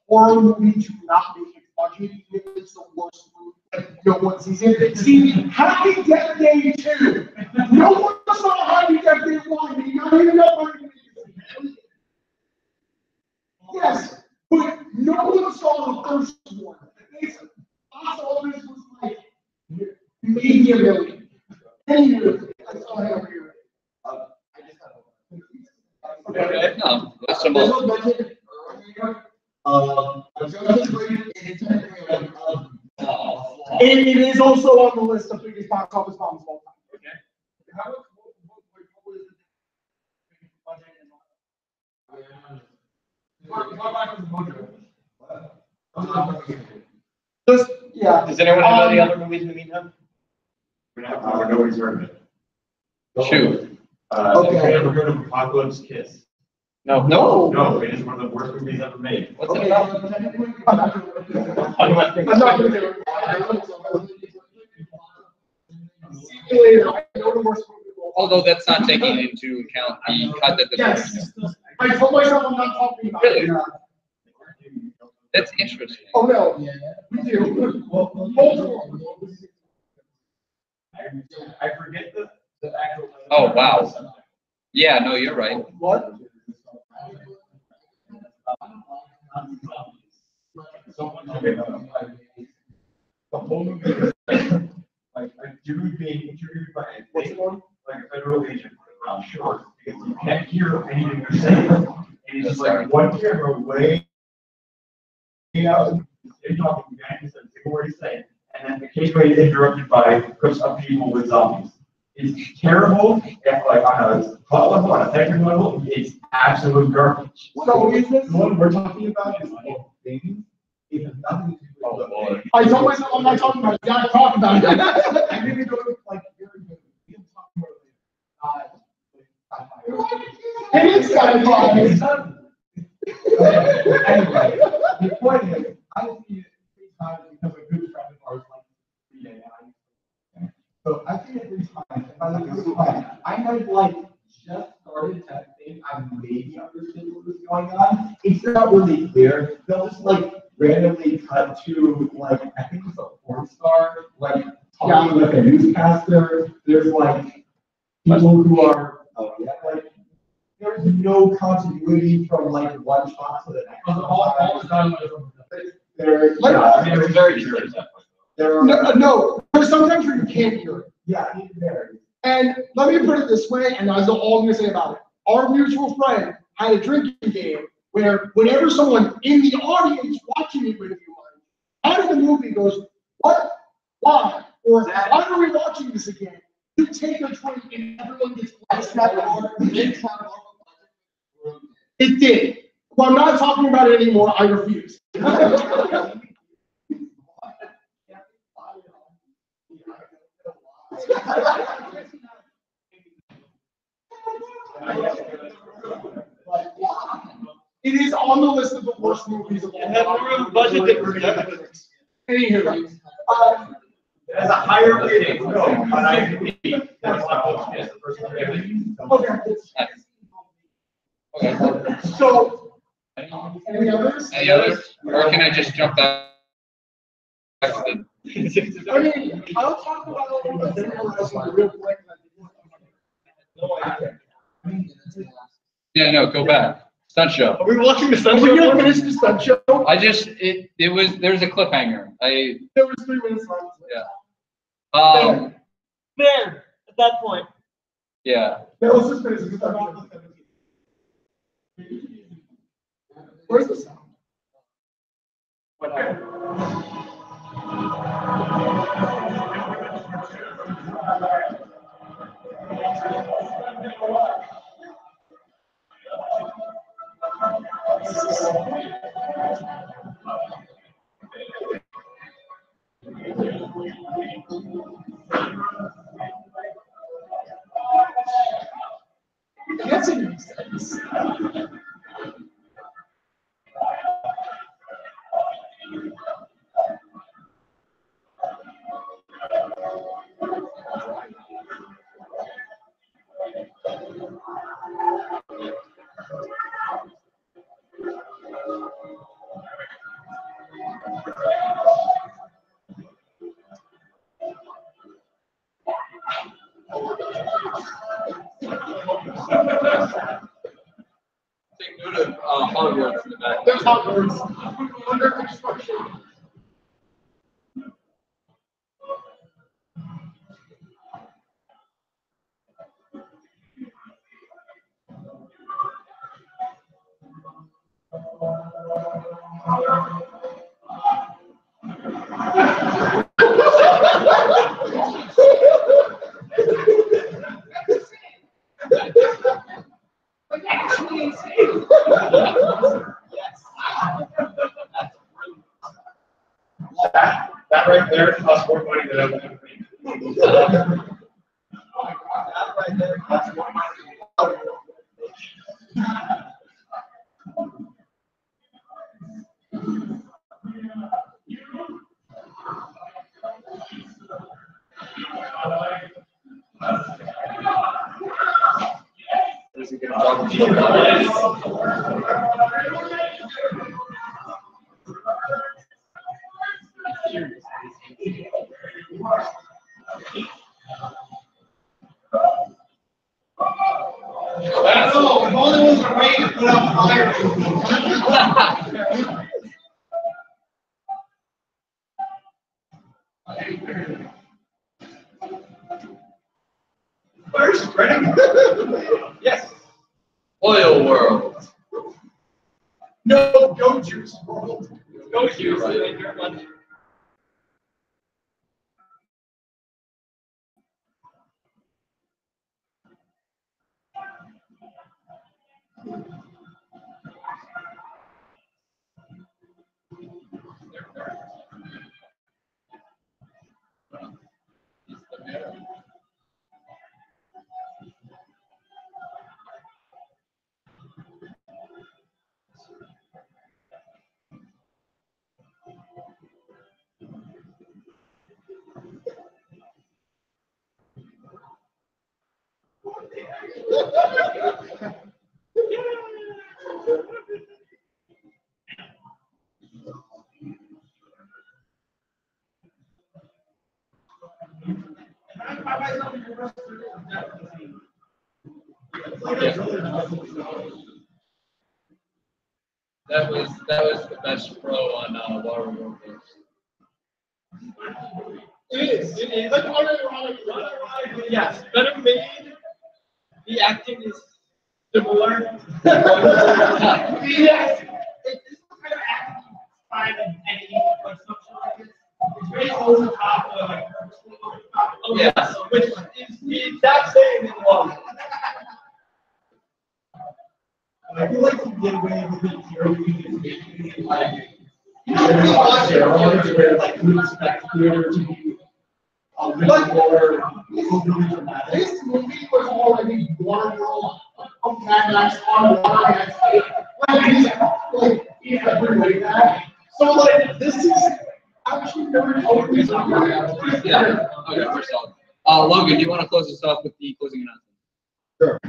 Speaker 5: horror movie to not make its budget, even if it's the worst movie. Like, no one sees it. See, Happy Death Day 2. No one saw Happy Death Day 1. You got even up on it. Yes, but no one saw the first one. It's box office was like maybe a million. Anyway, I saw it over here. I just have
Speaker 3: Okay, no, that's similar.
Speaker 5: And it is also on the list of biggest box office bombs of all time. Okay. Just, yeah.
Speaker 6: Does anyone have any other movies in the meantime?
Speaker 8: Nobody's heard of it.
Speaker 3: Shoot.
Speaker 5: Okay.
Speaker 8: Ever heard of Apocalypse Kiss?
Speaker 3: No.
Speaker 8: No, it is one of the worst movies ever made.
Speaker 3: What's it about?
Speaker 5: I'm not gonna do it. See you later. I know the worst movie of all time.
Speaker 3: Although that's not taking into account the cut that the.
Speaker 5: Yes. I told myself I'm not talking about it.
Speaker 3: That's interesting.
Speaker 5: Oh, no. We do. Multiple.
Speaker 8: I forget the actual.
Speaker 3: Oh, wow. Yeah, no, you're right.
Speaker 5: What?
Speaker 8: The whole movie is like a dude being interviewed by like a federal agent around short because you can't hear anything they're saying. And it's just like one camera way out. They're talking behind you, said single word he's saying, and then occasionally interrupted by clips of people with zombies. It's terrible. If like on a plot level, on a technical level, it's absolute garbage.
Speaker 5: So is this?
Speaker 7: The one we're talking about is called Things. It has nothing to do with the movie.
Speaker 5: I told myself I'm not talking about it. Yeah, I talked about it. I really don't like very good. We can talk about it. It is sci-fi.
Speaker 7: Anyway, the point is, I see it 3 times because a good friend of ours likes to read it. So I see it 3 times. If I look at it twice, I might like just started to think I maybe understood what was going on. It's not really clear. They'll just like randomly cut to like I think it's a porn star like talking with a newscaster, there's like people who are, like, there's no continuity from like one shot to the next.
Speaker 8: All the time.
Speaker 7: There,
Speaker 5: Like,
Speaker 7: yeah,
Speaker 8: It's very true.
Speaker 7: there are,
Speaker 5: no, there's sometimes where you can't hear it.
Speaker 7: yeah, there.
Speaker 5: And let me put it this way, and that's all I'm gonna say about it. Our mutual friend had a drinking game where whenever someone in the audience watching it with you, out of the movie goes, what, why, or why are we watching this again? You take a drink and everyone gets blessed. It did. Well, I'm not talking about it anymore. I refuse. It is on the list of the worst movies of all time.
Speaker 6: And have more of a budget than we're gonna.
Speaker 5: Anywho,
Speaker 8: As a higher rating, no, on IMDb, that's not the first one.
Speaker 5: okay. So, any others?
Speaker 3: Any others? Or can I just jump back to the?
Speaker 5: I mean, I'll talk about it a little bit real quick.
Speaker 3: Yeah, no, go back. Stunt show.
Speaker 6: Are we watching the
Speaker 5: Are
Speaker 6: sun
Speaker 5: we
Speaker 6: show?
Speaker 5: gonna finish the stunt show?
Speaker 3: There was a cliffhanger.
Speaker 5: There was 3 minutes left.
Speaker 3: Um,
Speaker 6: There, at that point.
Speaker 3: yeah.
Speaker 5: Now let's just finish the stunt show. Where's the sound? That's a new sense.
Speaker 3: Take note of Hollywood in the back.
Speaker 5: There's hot words under construction. Like, actually insane.
Speaker 8: That right there costs more money than everything.
Speaker 7: That right there costs more money.
Speaker 5: That's all. If only was a way to put out fire.
Speaker 8: First, ready? Yes.
Speaker 3: Oil World.
Speaker 5: No, go juice world.
Speaker 6: Go to right.
Speaker 10: That was the best pro on Waterworld.
Speaker 5: It is like unironically, yes, better made. The acting is similar. Yes. It's this kind of acting kind of any like something like this. It's very over the top of like purposefully over the top.
Speaker 10: Yes.
Speaker 5: Which is the exact same in one.
Speaker 7: I feel like you get away with it here. Like, you know, where like you expect theater to be a little more overly dramatic.
Speaker 5: This movie was all I think Waterworld of Mad Max on water. Like everybody that. So like this is actually very open.
Speaker 10: Yeah. Okay, we're solid. Logan, do you want to close this off with the closing announcement?
Speaker 1: Sure.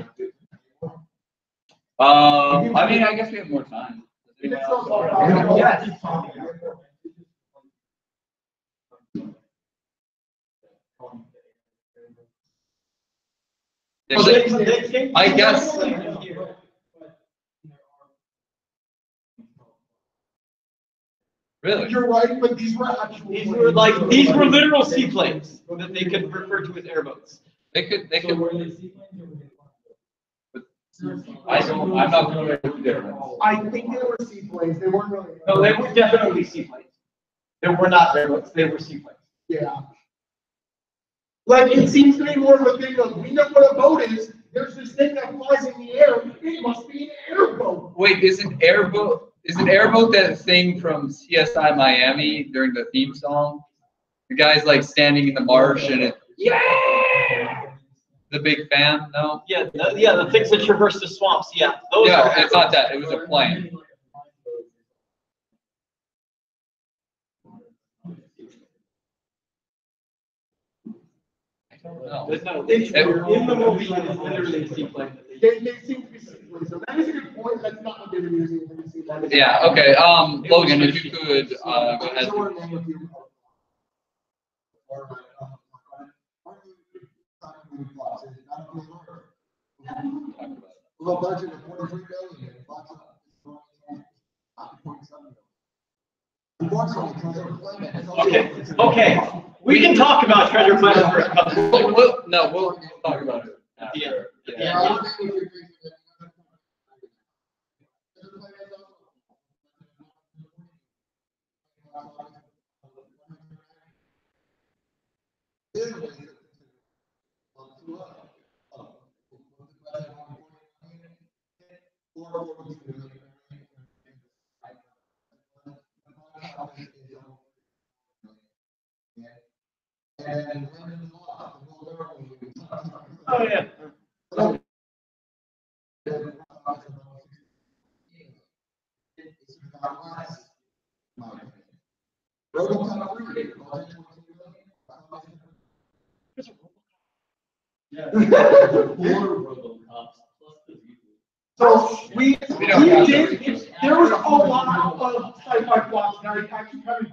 Speaker 3: I mean, I guess we have more time.
Speaker 5: Yes.
Speaker 10: I guess. Really?
Speaker 5: You're right, but these were actual.
Speaker 6: These were literal seaplanes that they could refer to as airboats.
Speaker 10: They could.
Speaker 3: I'm not familiar with the difference.
Speaker 5: I think they were seaplanes. They weren't really.
Speaker 6: No, they were definitely seaplanes. They were not airboats. They were seaplanes.
Speaker 5: Yeah. Like it seems to be more of a thing of we know what a boat is. There's this thing that flies in the air. It must be an airboat.
Speaker 10: Wait, isn't airboat that thing from CSI Miami during the theme song? The guy's like standing in the marsh and it. Yeah. The big fan? No.
Speaker 6: Yeah, the things that traverse the swamps. Yeah, those.
Speaker 10: Yeah,
Speaker 6: are
Speaker 10: it's not that. It was a plane. No.
Speaker 5: It's
Speaker 6: In the movie, it's literally a seaplane.
Speaker 5: They seem to be seaplanes. So that is a good point. That's not what they were using for the seaplane.
Speaker 10: Yeah. Okay. Logan, if you could go ahead.
Speaker 1: Low budget of 43 million. Box office 27 million.
Speaker 6: Okay. We can talk about Treasure Planet for a couple.
Speaker 10: We'll talk about it after.
Speaker 1: Yeah.
Speaker 6: Oh yeah.
Speaker 5: So we
Speaker 10: don't
Speaker 5: did. There was a whole lot of sci-fi plots, and I actually kind of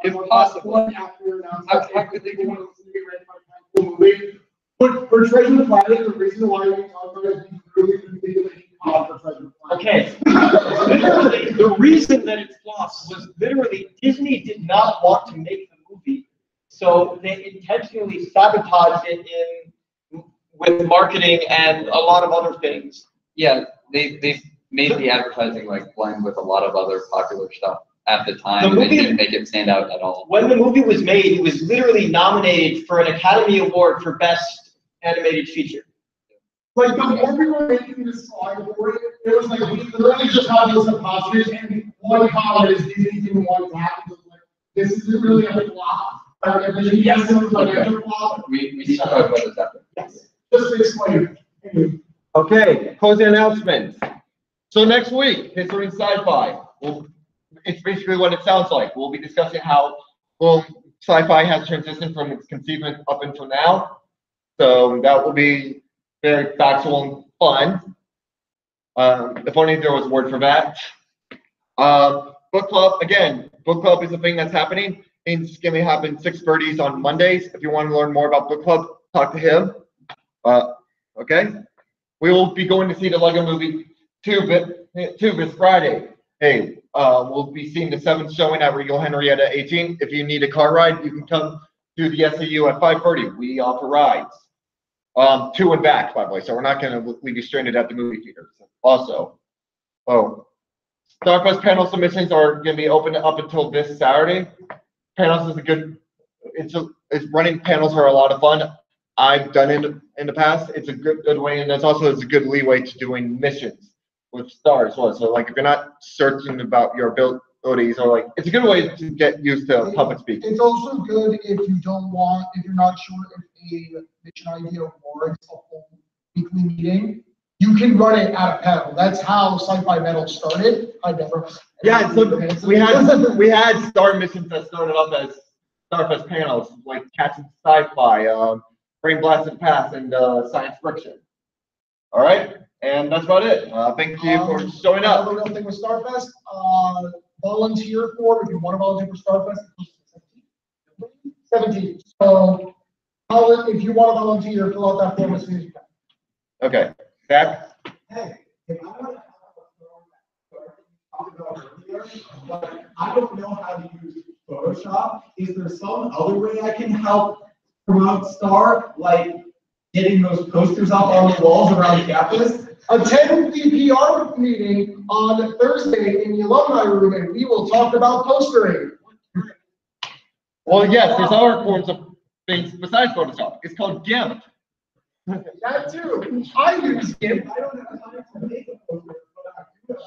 Speaker 10: If possible.
Speaker 5: after how could they do a movie? But for Treasure Planet, the reason why we talk about it is really ridiculously hard for Treasure Planet.
Speaker 6: Okay. Literally, the reason that it flopped was literally Disney did not want to make the movie, so they intentionally sabotaged it with marketing and a lot of other things.
Speaker 10: Yeah, they made the advertising like blend with a lot of other popular stuff at the time.
Speaker 6: The
Speaker 10: And they
Speaker 6: movie-
Speaker 10: didn't make it stand out at all.
Speaker 6: When the movie was made, it was literally nominated for an Academy Award for Best Animated Feature.
Speaker 5: Like the more we were making this slide for it, it was like we literally just had those imposters, and one comment is Disney didn't want to happen. Like, this isn't really a flop. Yes, it was like a flop.
Speaker 10: We need to talk about this after.
Speaker 5: Yes. Just to explain it.
Speaker 1: Okay, closing announcements. So next week, History and Sci-Fi. It's basically what it sounds like. We'll be discussing how Sci-Fi has transitioned from its conceivement up until now. So that will be very factual and fun. If only there was a word for that. Book club, again, book club is a thing that's happening. It's going to happen 6:30 on Mondays. If you want to learn more about book club, talk to him. Okay. We will be going to see the Lego Movie 2 this Friday. Hey, we'll be seeing the 7th showing at Regal Henrietta 18. If you need a car ride, you can come to the SAU at 5:30. We offer rides. To and back, by the way. So we're not going to leave you stranded at the movie theater. Also, Starfest panel submissions are going to be open up until this Saturday. Panels is a good. It's running panels are a lot of fun. I've done it in the past. It's a good way, and it's a good leeway to doing missions with stars. So like if you're not certain about your abilities, or like it's a good way to get used to public speaking.
Speaker 5: It's also good if you're not sure if a mission idea warrants a whole weekly meeting. You can run it at a panel. That's how Sci-Fi Metal started. I never.
Speaker 1: Yeah, so we had star missions that started off as Starfest panels, like Cats and Sci-Fi, Brain Blasted Path, and Science Friction. All right, and that's about it. Thank you for showing up.
Speaker 5: The real thing with Starfest, volunteer for, if you want to volunteer for Starfest, 17. So, if you want to volunteer, fill out that form as soon as you can.
Speaker 1: Okay, Zach?
Speaker 7: Hey, if I want to have a talked about earlier, but I don't know how to use Photoshop. Is there some other way I can help promote Star, like getting those posters up on the walls around campus?
Speaker 5: Attend the PR meeting on Thursday in the alumni room, and we will talk about postering.
Speaker 1: Well, yes, there's other forms of things besides Photoshop. It's called GIMP.
Speaker 5: That too. I use GIMP.
Speaker 7: I don't have time to make a poster, but I do have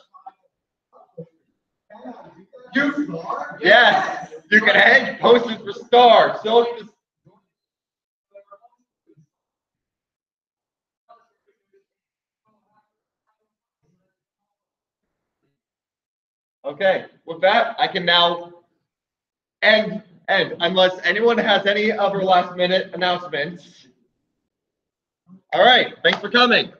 Speaker 7: time.
Speaker 5: You
Speaker 1: Yes, you can hang posters for stars. So okay, with that, I can now end unless anyone has any other last minute announcements. All right, thanks for coming.